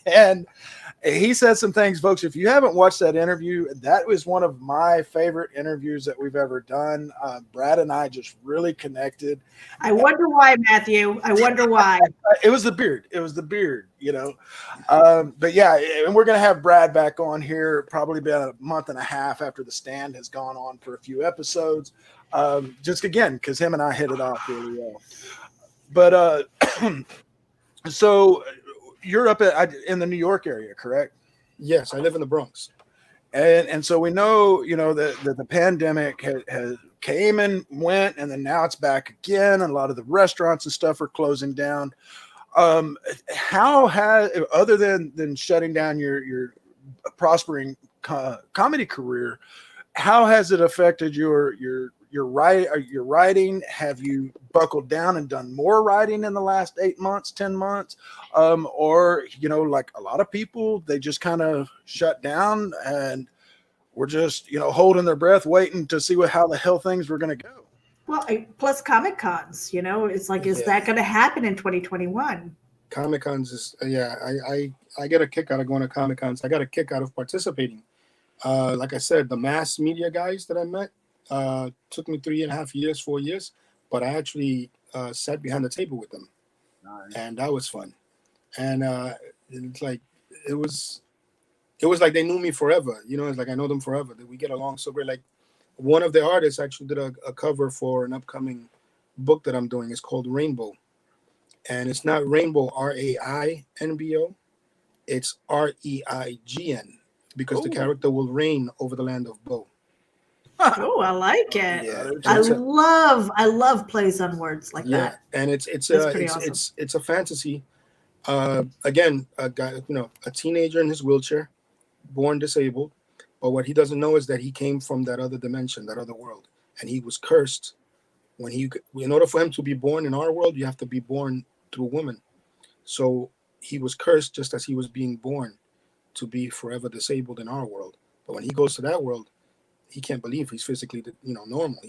and he said some things, folks. If you haven't watched that interview, that was one of my favorite interviews that we've ever done. Brad and I just really connected.
I wonder why, Matthew. I wonder why.
It was the beard. But yeah, and we're going to have Brad back on here probably about a month and a half after The Stand has gone on for a few episodes. Just again, because him and I hit it off really well. But so you're up in the New York area, correct?
Yes, I live in the Bronx.
And so we know, that the pandemic has came and went, and then now it's back again, and a lot of the restaurants and stuff are closing down. How has, other than shutting down your prospering comedy career, how has it affected your writing? Have you buckled down and done more writing in the last 8 months, 10 months? Or, like a lot of people, they just kind of shut down and we're just, holding their breath, waiting to see how the hell things were going to go.
Well, plus Comic Cons, it's like, is that going to happen in 2021?
Comic Cons is, I get a kick out of going to Comic Cons. I got a kick out of participating. Like I said, the mass media guys that I met, took me 3.5 years, 4 years, but I actually sat behind the table with them.
Nice.
And that was fun. And it's like it was like they knew me forever. It's like I know them forever. That we get along so great. Like one of the artists actually did a cover for an upcoming book that I'm doing. It's called Rainbow, and it's not Rainbow RAINBO, it's REIGN because the character will reign over the land of Bo.
Oh, I like it.
Yeah,
I love plays on words like
yeah,
that.
and
That's pretty awesome.
it's a fantasy. Again, a guy, a teenager in his wheelchair, born disabled, but what he doesn't know is that he came from that other dimension, that other world, and he was cursed. In order for him to be born in our world, you have to be born through women. So he was cursed just as he was being born to be forever disabled in our world. But when he goes to that world, he can't believe he's physically, normal.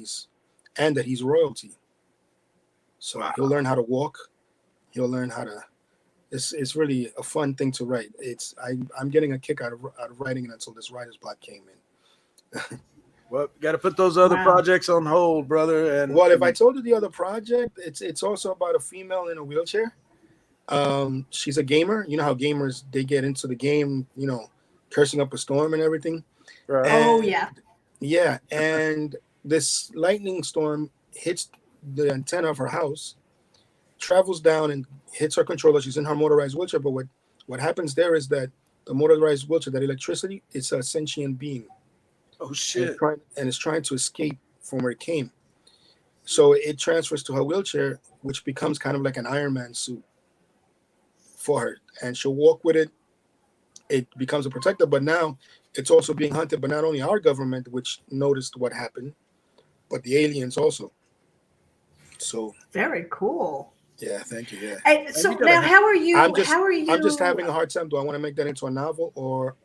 And that he's royalty. So he'll learn how to walk. He'll learn how to. It's really a fun thing to write. I'm getting a kick out of writing it until this writer's block came in.
Well, got to put those other projects on hold, brother. And
if I told you the other project, it's also about a female in a wheelchair. She's a gamer. You know how gamers, they get into the game, cursing up a storm and everything.
Right.
And, yeah, and this lightning storm hits the antenna of her house, travels down and hits her controller. She's in her motorized wheelchair, but what happens there is that the motorized wheelchair, that electricity, it's a sentient being.
Oh shit!
And it's trying to escape from where it came. So it transfers to her wheelchair, which becomes kind of like an Iron Man suit for her, and she'll walk with it. It becomes a protector, but now it's also being hunted by not only our government, which noticed what happened, but the aliens also. So
very cool.
Yeah, thank you. Yeah.
And so now, how are you?
I'm just having a hard time. Do I want to make that into a novel or?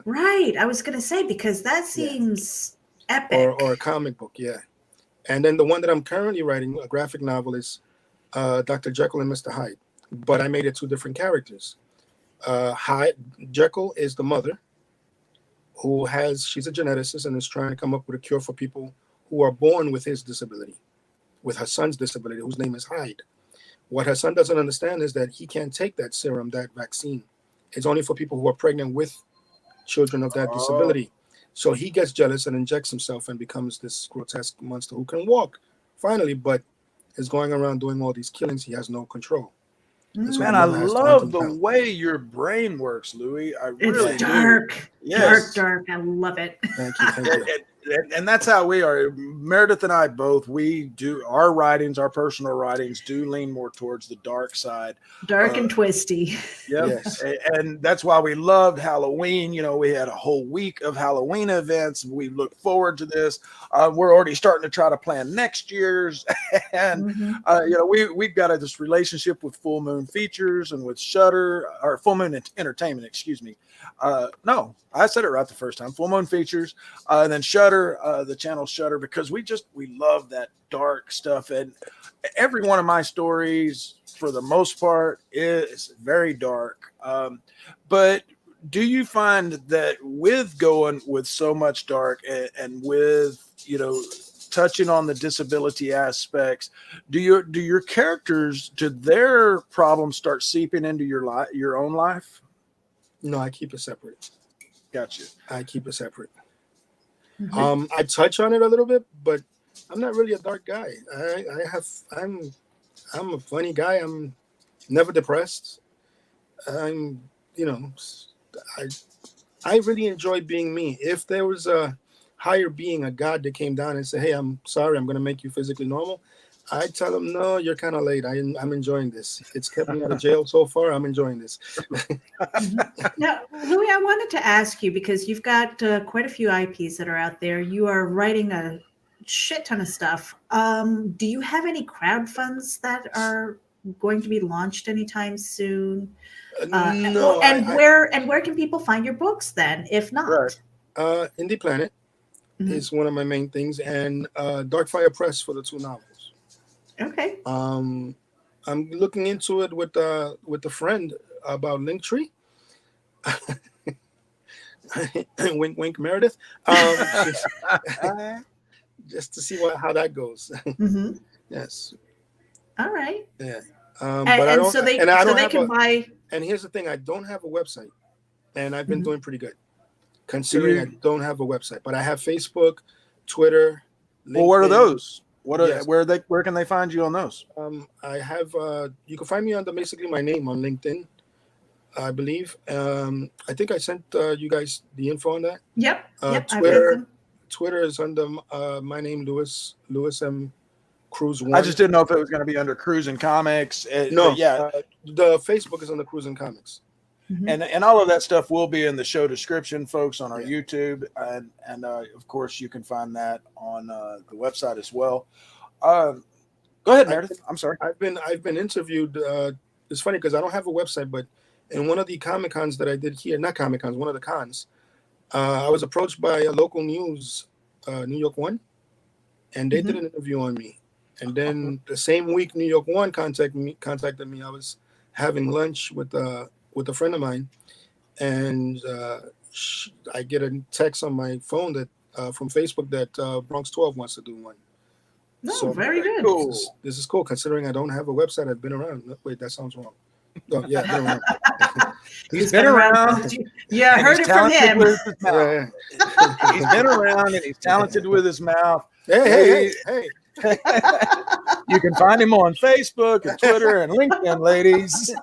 Right, I was gonna say, because that seems epic.
Or a comic book, yeah. And then the one that I'm currently writing, a graphic novel, is Dr. Jekyll and Mr. Hyde, but I made it 2 different characters. Jekyll is the mother, she's a geneticist and is trying to come up with a cure for people who are born with his disability, with her son's disability, whose name is Hyde. What her son doesn't understand is that he can't take that serum, that vaccine. It's only for people who are pregnant with children of that disability. So he gets jealous and injects himself and becomes this grotesque monster who can walk, finally, but is going around doing all these killings. He has no control.
Man, I love the way your brain works, Louis. I really
It's dark.
do. Yes.
Dark. I love it.
Thank you.
And that's how we are. Meredith and I both, we do our writings, our personal writings do lean more towards the dark side.
Dark and twisty.
Yep. Yes. And that's why we loved Halloween. We had a whole week of Halloween events. We look forward to this. We're already starting to try to plan next year's. And, we've got this relationship with Full Moon Features and with Shudder, or Full Moon Entertainment, excuse me. No, I said it right the first time. Full Moon Features, and then Shudder, the channel Shudder, because we love that dark stuff. And every one of my stories, for the most part, is very dark. But do you find that with going with so much dark and with touching on the disability aspects, do your characters, do their problems start seeping into your own life?
No, I keep it separate.
Gotcha.
I keep it separate. I touch on it a little bit, but I'm not really a dark guy. I'm a funny guy. I'm never depressed. I really enjoy being me. If there was a higher being, a God that came down and said, "Hey, I'm sorry, I'm going to make you physically normal," I tell them, "No, you're kind of late. I'm enjoying this. It's kept me out of jail so far. I'm enjoying this."
Now, Louis, I wanted to ask you, because you've got quite a few IPs that are out there. You are writing a shit ton of stuff. Do you have any crowdfunds that are going to be launched anytime soon?
No.
Where can people find your books then, if not?
Right. Indie Planet is one of my main things, and Darkfire Press for the 2 novels.
Okay.
I'm looking into it with a friend about Linktree. Wink, wink, Meredith. Just to see how that goes. Yes.
All right.
Yeah.
But they can buy.
And here's the thing: I don't have a website, and I've been doing pretty good, considering I don't have a website. But I have Facebook, Twitter, LinkedIn.
Well, what are those? Where can they find you on those?
I have you can find me under basically my name on LinkedIn, I believe. I think I sent you guys the info on that.
Yep.
Twitter, Twitter is under my name, Lewis M. Cruz
I
one.
just didn't know if it was going to be under CruzinComics.
No,
But yeah,
the Facebook is under CruzinComics.
and all of that stuff will be in the show description, folks, on our
Yeah.
YouTube, and of course you can find that on the website as well. Go ahead, Meredith. I'm sorry.
I've been interviewed. It's funny because I don't have a website, but in one of the Comic Cons that I did here, not Comic Cons, one of the cons, I was approached by a local news, New York One, and they did an interview on me. And then the same week, New York One contacted me. I was having lunch with a friend of mine, and I get a text on my phone that from Facebook that Bronx 12 wants to do one.
No,
So
very good.
Cool.
This is cool considering I don't have a website. I've been around. Wait, that sounds wrong. Oh, yeah, I've been around.
He's been around.
Yeah, I heard it from him.
Yeah.
He's been around and he's talented with his mouth.
Hey.
You can find him on Facebook and Twitter and LinkedIn, ladies.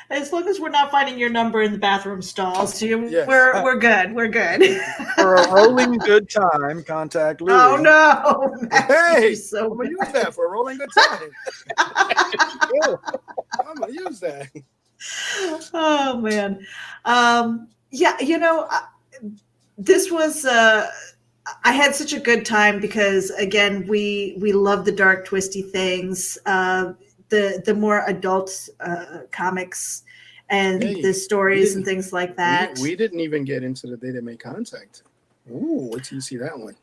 As long as we're not finding your number in the bathroom stalls,
Yes.
we're good. We're good.
For a rolling good time, contact Louis.
Oh no!
Hey,
You're so
I'm gonna
bad.
use that for a rolling good time. I'm gonna use that.
Oh man, yeah. This was. I had such a good time because again, we love the dark, twisty things. The more adult comics and the stories and things like that.
We didn't even get into the day they made contact. Ooh, wait till you see that one.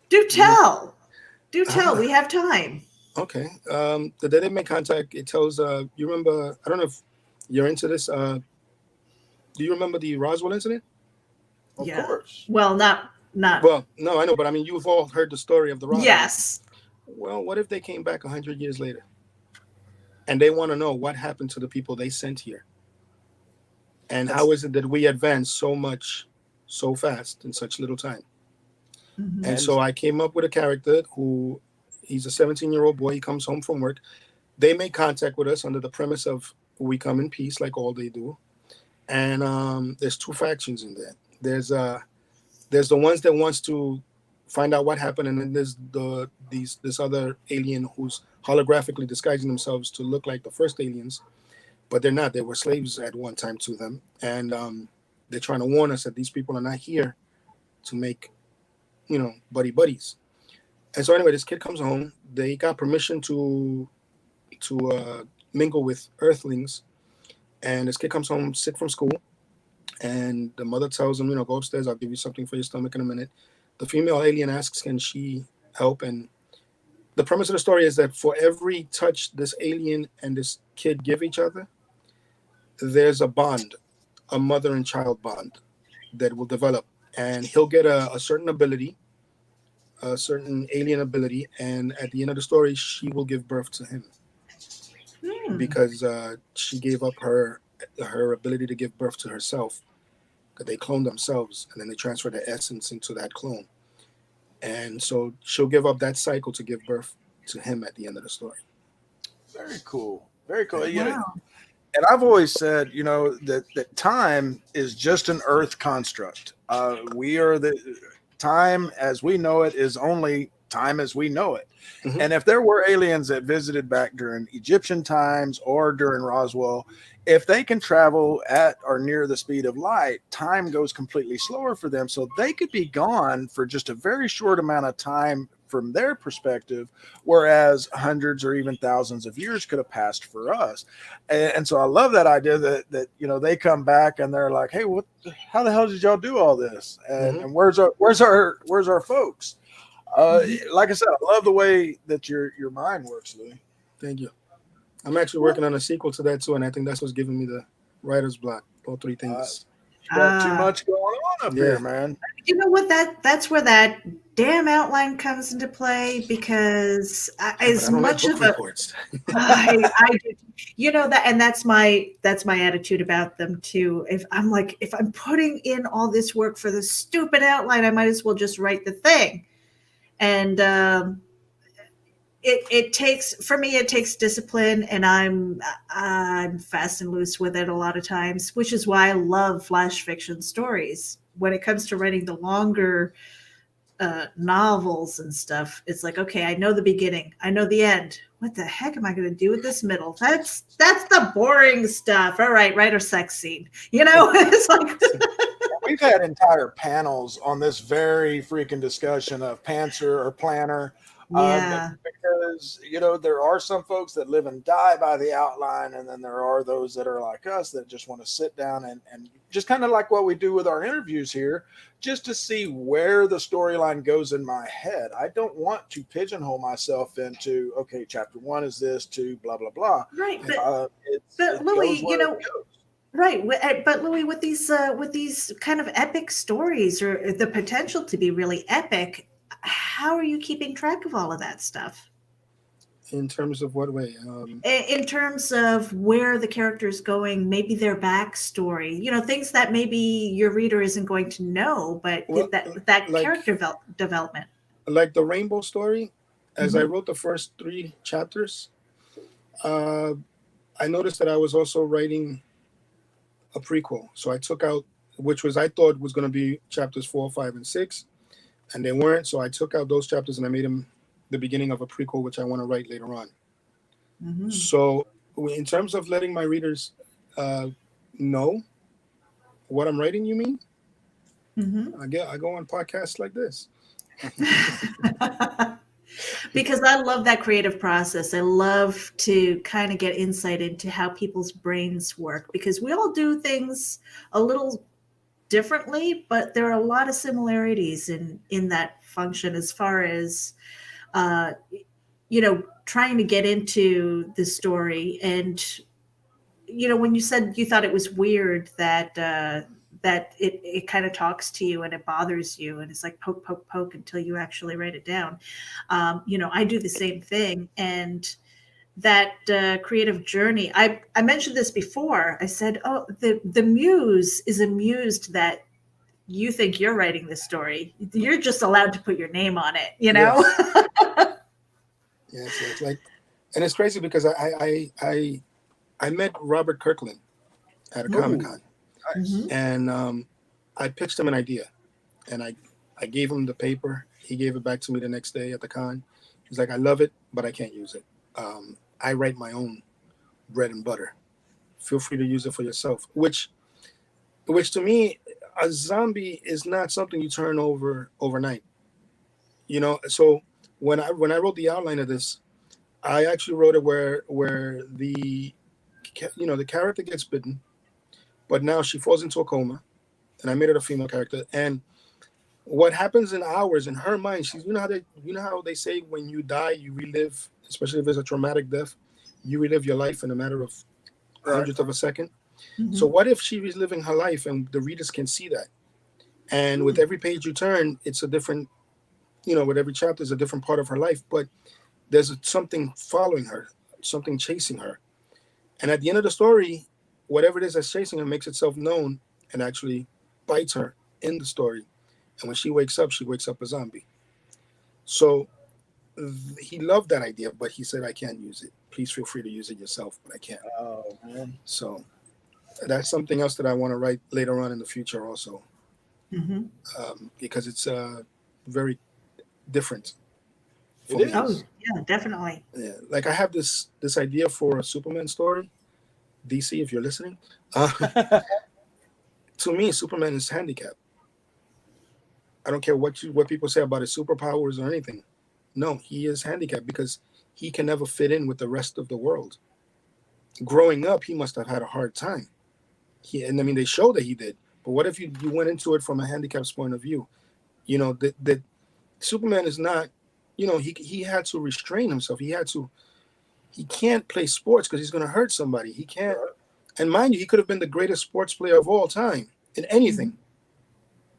Do tell. We have time.
Okay. The day they made contact, it tells. You remember? I don't know if you're into this. Do you remember the Roswell incident?
Of
Yeah.
course.
Well, not.
Well, no, I know, but I mean, you've all heard the story of the Roswell.
Yes.
Well, what if they came back 100 years later, and they want to know what happened to the people they sent here, and how is it that we advance so much, so fast in such little time?
Mhm.
And so I came up with a character who, he's a 17-year-old boy. He comes home from work. They make contact with us under the premise of we come in peace, like all they do. And there's two factions in there. There's the ones that wants to find out what happened, and then there's this other alien who's holographically disguising themselves to look like the first aliens, but they're not. They were slaves at one time to them, and they're trying to warn us that these people are not here to make, buddies. And so anyway, this kid comes home. They got permission to mingle with Earthlings, and this kid comes home sick from school. And the mother tells him, go upstairs. I'll give you something for your stomach in a minute. The female alien asks, can she help? And the premise of the story is that for every touch this alien and this kid give each other, there's a bond, a mother and child bond that will develop. And he'll get a certain ability, a certain alien ability. And at the end of the story, she will give birth to him because she gave up her ability to give birth to herself, because they cloned themselves and then they transfer their essence into that clone. And so she'll give up that cycle to give birth to him at the end of the story.
Very cool. Very cool.
Wow.
And I've always said, that time is just an Earth construct. We are the time as we know it is only time as we know it. Mm-hmm. And if there were aliens that visited back during Egyptian times or during Roswell, if they can travel at or near the speed of light, time goes completely slower for them. So they could be gone for just a very short amount of time from their perspective, whereas hundreds or even thousands of years could have passed for us. And so I love that idea that they come back and they're like, hey, how the hell did y'all do all this? And, and where's our folks? Like I said, I love the way that your mind works, Louis.
Thank you. I'm actually working on a sequel to that too, and I think that's what's giving me the writer's block. All three things.
Got too much going on up here, man.
You know what? That's where that damn outline comes into play, because as much of a I do, that, and that's my attitude about them too. If I'm putting in all this work for the stupid outline, I might as well just write the thing. And it takes discipline, and I'm fast and loose with it a lot of times, which is why I love flash fiction stories. when it comes to writing the longer novels and stuff, it's like, okay, I know the beginning, I know the end. What the heck am I going to do with this middle? That's the boring stuff. All right, write a sex scene. It's like
We've had entire panels on this very freaking discussion of pantser or planner.
yeah.
Because, there are some folks that live and die by the outline, and then there are those that are like us that just want to sit down and just kind of like what we do with our interviews here, just to see where the storyline goes in my head. I don't want to pigeonhole myself into, okay, chapter 1 is this, 2, blah, blah, blah.
Right.
It
Louis,
goes where it goes.
right. But Louis, with these kind of epic stories, or the potential to be really epic, how are you keeping track of all of that stuff?
In terms of what way?
In terms of where the character is going, maybe their backstory, things that maybe your reader isn't going to know, but that
like,
character development.
Like the Rainbow story, as I
Mhm.
wrote the first 3 chapters, I noticed that I was also writing a prequel. So I took out, which I thought was going to be chapters 4, 5, and 6, and they weren't. So I took out those chapters and I made them the beginning of a prequel, which I want to write later on.
Mhm.
So in terms of letting my readers know what I'm writing, you mean?
Mhm.
I go on podcasts like this.
Because I love that creative process. I love to kind of get insight into how people's brains work, because we all do things a little differently, but there are a lot of similarities in that function, as far as trying to get into the story. And when you said you thought it was weird that that it kind of talks to you and it bothers you, and it's like poke, poke, poke until you actually write it down. I do the same thing. And that creative journey, I mentioned this before. I said, oh, the muse is amused that you think you're writing the story. You're just allowed to put your name on it,
Yes, like, and it's crazy because I met Robert Kirkland at a Comic-Con.
Nice.
Mhm.
And I pitched him an idea, and I gave him the paper. He gave it back to me the next day at the con. He's like, I love it, but I can't use it. I write my own bread and butter. Feel free to use it for yourself. Which to me, a zombie is not something you turn over overnight. So when I wrote the outline of this, I actually wrote it where the character gets bitten, but now she falls into a coma, and I made it a female character. And what happens in hours in her mind, she's how they say when you die you relive, especially if it's a traumatic death, you relive your life in a matter of hundredths of a second.
Mhm.
So what if she was living her life and the readers can see that? And with every page you turn, it's a different, with every chapter is a different part of her life, but there's something following her, something chasing her. And at the end of the story, whatever it is that's chasing her makes itself known and actually bites her in the story. And when she wakes up a zombie. So he loved that idea, but he said, I can't use it. Please feel free to use it yourself, but I can't.
Oh, man.
So that's something else that I want to write later on in the future also,
Mhm.
because it's very different.
It is.
Oh, yeah, definitely.
Yeah, like I have this idea for a Superman story. DC, if you're listening, to me, Superman is handicapped. I don't care what people say about his superpowers or anything. No, he is handicapped because he can never fit in with the rest of the world. Growing up, he must have had a hard time. They show that he did. But what if you went into it from a handicap's point of view? That Superman is not, he had to restrain himself. He can't play sports because he's going to hurt somebody. He can't. And mind you, he could have been the greatest sports player of all time in anything,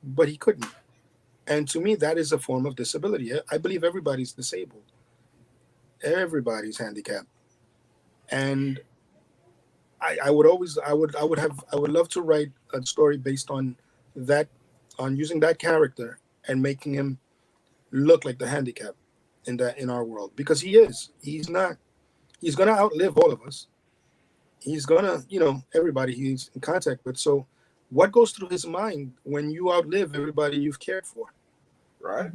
but he couldn't. And to me, that is a form of disability. I believe everybody's disabled. Everybody's handicapped. And I would love to write a story based on that, on using that character and making him look like the handicap in our world, because he's going to outlive all of us. He's going to, everybody he's in contact with. So what goes through his mind when you outlive everybody you've cared for?
Right.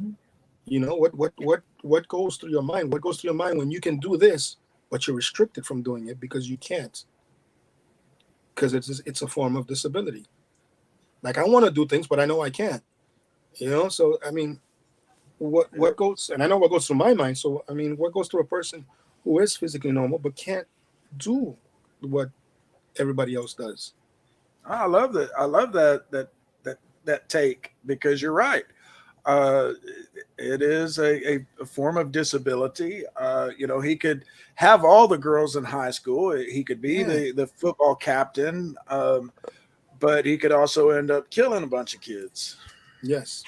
You know, what goes through your mind? What goes through your mind when you can do this, but you're restricted from doing it because you can't? Because it's a form of disability. Like, I want to do things, but I know I can't. You know, so I mean, what goes, and I know what goes through my mind. So I mean, what goes through a person who is physically normal but can't do what everybody else does?
I love that. I love that take, because you're right. Uh, it is a form of disability. You know, he could have all the girls in high school. He could be the football captain, but he could also end up killing a bunch of kids.
Yes.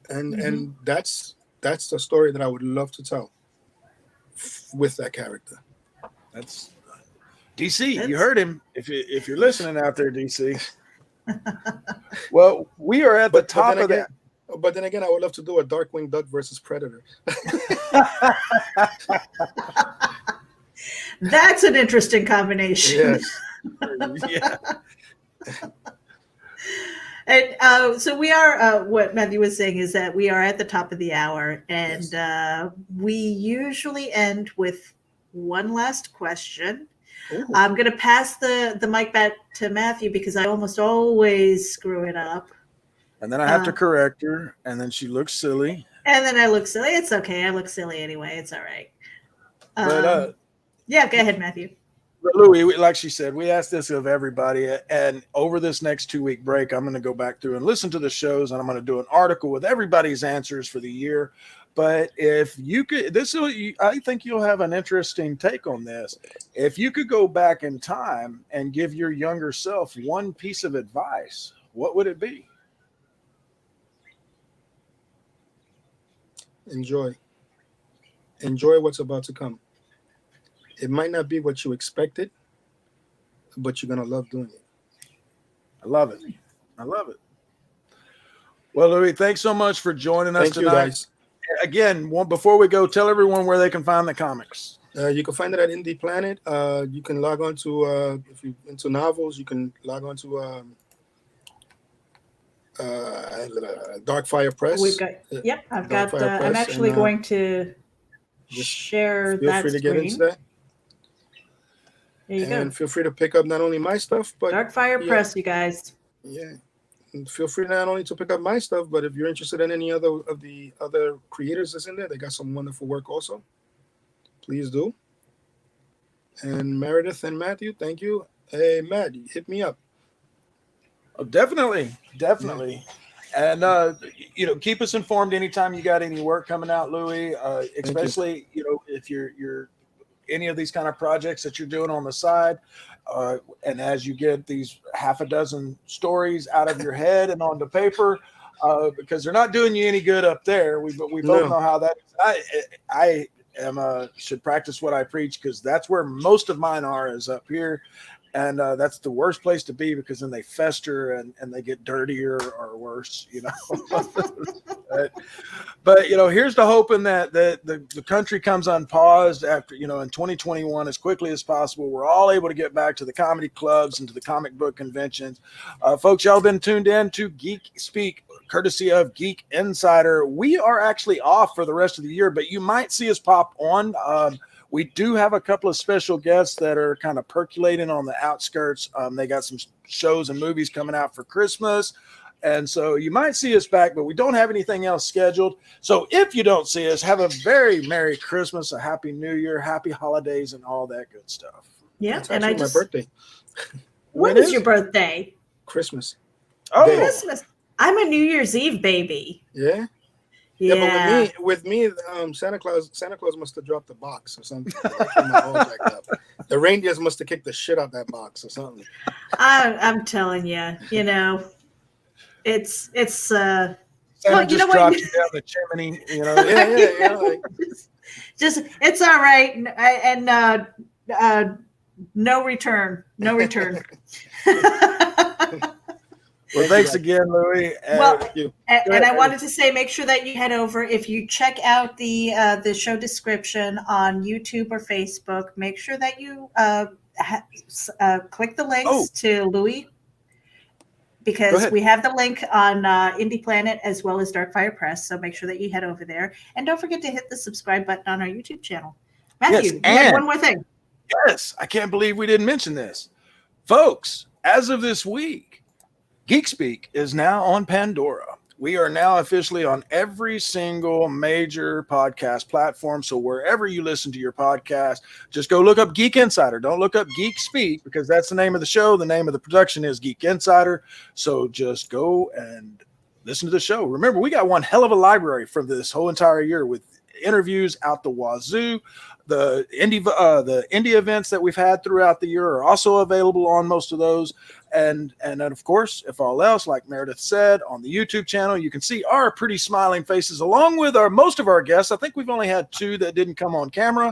And that's the story that I would love to tell with that character.
That's DC. You heard him. If you're listening out there, DC. Well, we are at the top of that.
But then again, I would love to do a Darkwing Duck versus Predator.
That's an interesting combination.
Yes.
Yeah.
And so we are, what Matthew was saying is that we are at the top of the hour, and we usually end with one last question.
Ooh.
I'm going to pass the mic back to Matthew because I almost always screw it up.
And then I have to correct her, and then she looks silly.
And then I look silly. It's okay. I look silly anyway. It's all right.
But
yeah, go ahead, Matthew.
But Louis, like she said, we asked this of everybody, and over this next 2-week break, I'm going to go back through and listen to the shows, and I'm going to do an article with everybody's answers for the year. But if you could, I think you'll have an interesting take on this. If you could go back in time and give your younger self one piece of advice, what would it be?
Enjoy what's about to come. It might not be what you expected, but you're gonna love doing it.
I love it. Well, Louis, thanks so much for joining us tonight.
Thank you, guys.
Again, before we go, tell everyone where they can find the comics.
You can find it at Indie Planet. You can log on to if you're into novels, you can log on to Darkfire Press.
We've got, I've got.
Press,
I'm actually going to
just
share
feel
that
free to
screen.
get into that.
There you
And
go.
feel free to pick up not only my stuff, but
Darkfire Press, you guys.
Yeah. And feel free not only to pick up my stuff, but if you're interested in any other of the other creators that's in there, they got some wonderful work also. Please do. And Meredith and Matthew, thank you. Hey, Matt, hit me up.
Oh, definitely. And keep us informed anytime you got any work coming out, Louis. Especially if you're any of these kind of projects that you're doing on the side, and as you get these half a dozen stories out of your head and onto paper, because they're not doing you any good up there. We both know how that is. I should practice what I preach, because that's where most of mine is up here. And that's the worst place to be, because then they fester and they get dirtier or worse, But here's to hoping that the country comes unpaused after, in 2021 as quickly as possible. We're all able to get back to the comedy clubs and to the comic book conventions. Folks, y'all been tuned in to Geek Speak, courtesy of Geek Insider. We are actually off for the rest of the year, but you might see us pop on. We do have a couple of special guests that are kind of percolating on the outskirts. They got some shows and movies coming out for Christmas. And so you might see us back, but we don't have anything else scheduled. So if you don't see us, have a very Merry Christmas, a Happy New Year, Happy Holidays, and all that good stuff.
Yeah,
It's
and
actually my birthday.
When is your birthday?
Christmas.
Oh,
Christmas. I'm a New Year's Eve baby.
Yeah.
Yeah.
But with me, Santa Claus must have dropped the box or something. I came all jacked up. The reindeers must have kicked the shit out that box or something.
I'm telling you, it's
Santa
well,
just dropped you down the chimney,
Yeah.
just it's all right, and no return.
Well, thanks again, Louis.
And I wanted to say, make sure that you head over. If you check out the show description on YouTube or Facebook, make sure that you click the links to Louis. because
ahead.
we have the link on Indie Planet as well as Darkfire Press. So make sure that you head over there. And don't forget to hit the subscribe button on our YouTube channel. Matthew,
Yes,
you had
and-
one more thing.
Yes, I can't believe we didn't mention this. Folks, as of this week, Geek Speak is now on Pandora. We are now officially on every single major podcast platform. So wherever you listen to your podcast, just go look up Geek Insider. Don't look up Geek Speak, because that's the name of the show. The name of the production is Geek Insider. So just go and listen to the show. Remember, we got one hell of a library from this whole entire year with interviews out the wazoo. The indie events that we've had throughout the year are also available on most of those. And then, of course, if all else, like Meredith said, on the YouTube channel, you can see our pretty smiling faces along with most of our guests. I think we've only had 2 that didn't come on camera,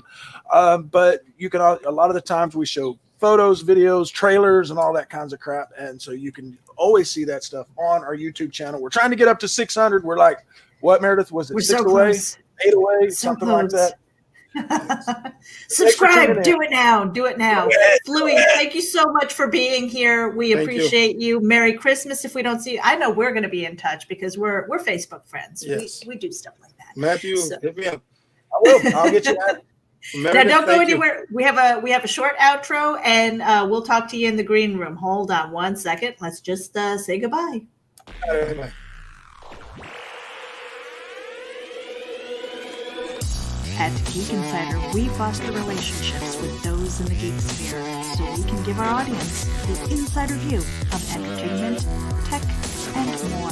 but you can, a lot of the times we show photos, videos, trailers, and all that kinds of crap. And so you can always see that stuff on our YouTube channel. We're trying to get up to 600. We're like, what, Meredith? Was it
We're
6
so
away,
close.
8 away,
So
something
close.
like that?
Subscribe. Do it now. Do it now.
Yes.
Louis, thank you so much for being here. We
Thank
appreciate you. Merry Christmas if we don't see you. I know we're going to be in touch because we're Facebook friends.
Yes.
We do stuff like that.
Matthew,
So-
hit me up.
I will. I'll get you that.
Now
Meredith,
don't go
thank you.
anywhere. We have a short outro, and we'll talk to you in the green room. Hold on one second. Let's just say goodbye.
Bye.
At Geek Insider, we foster relationships with those in the geek sphere so we can give our audience the insider view of entertainment, tech, and more.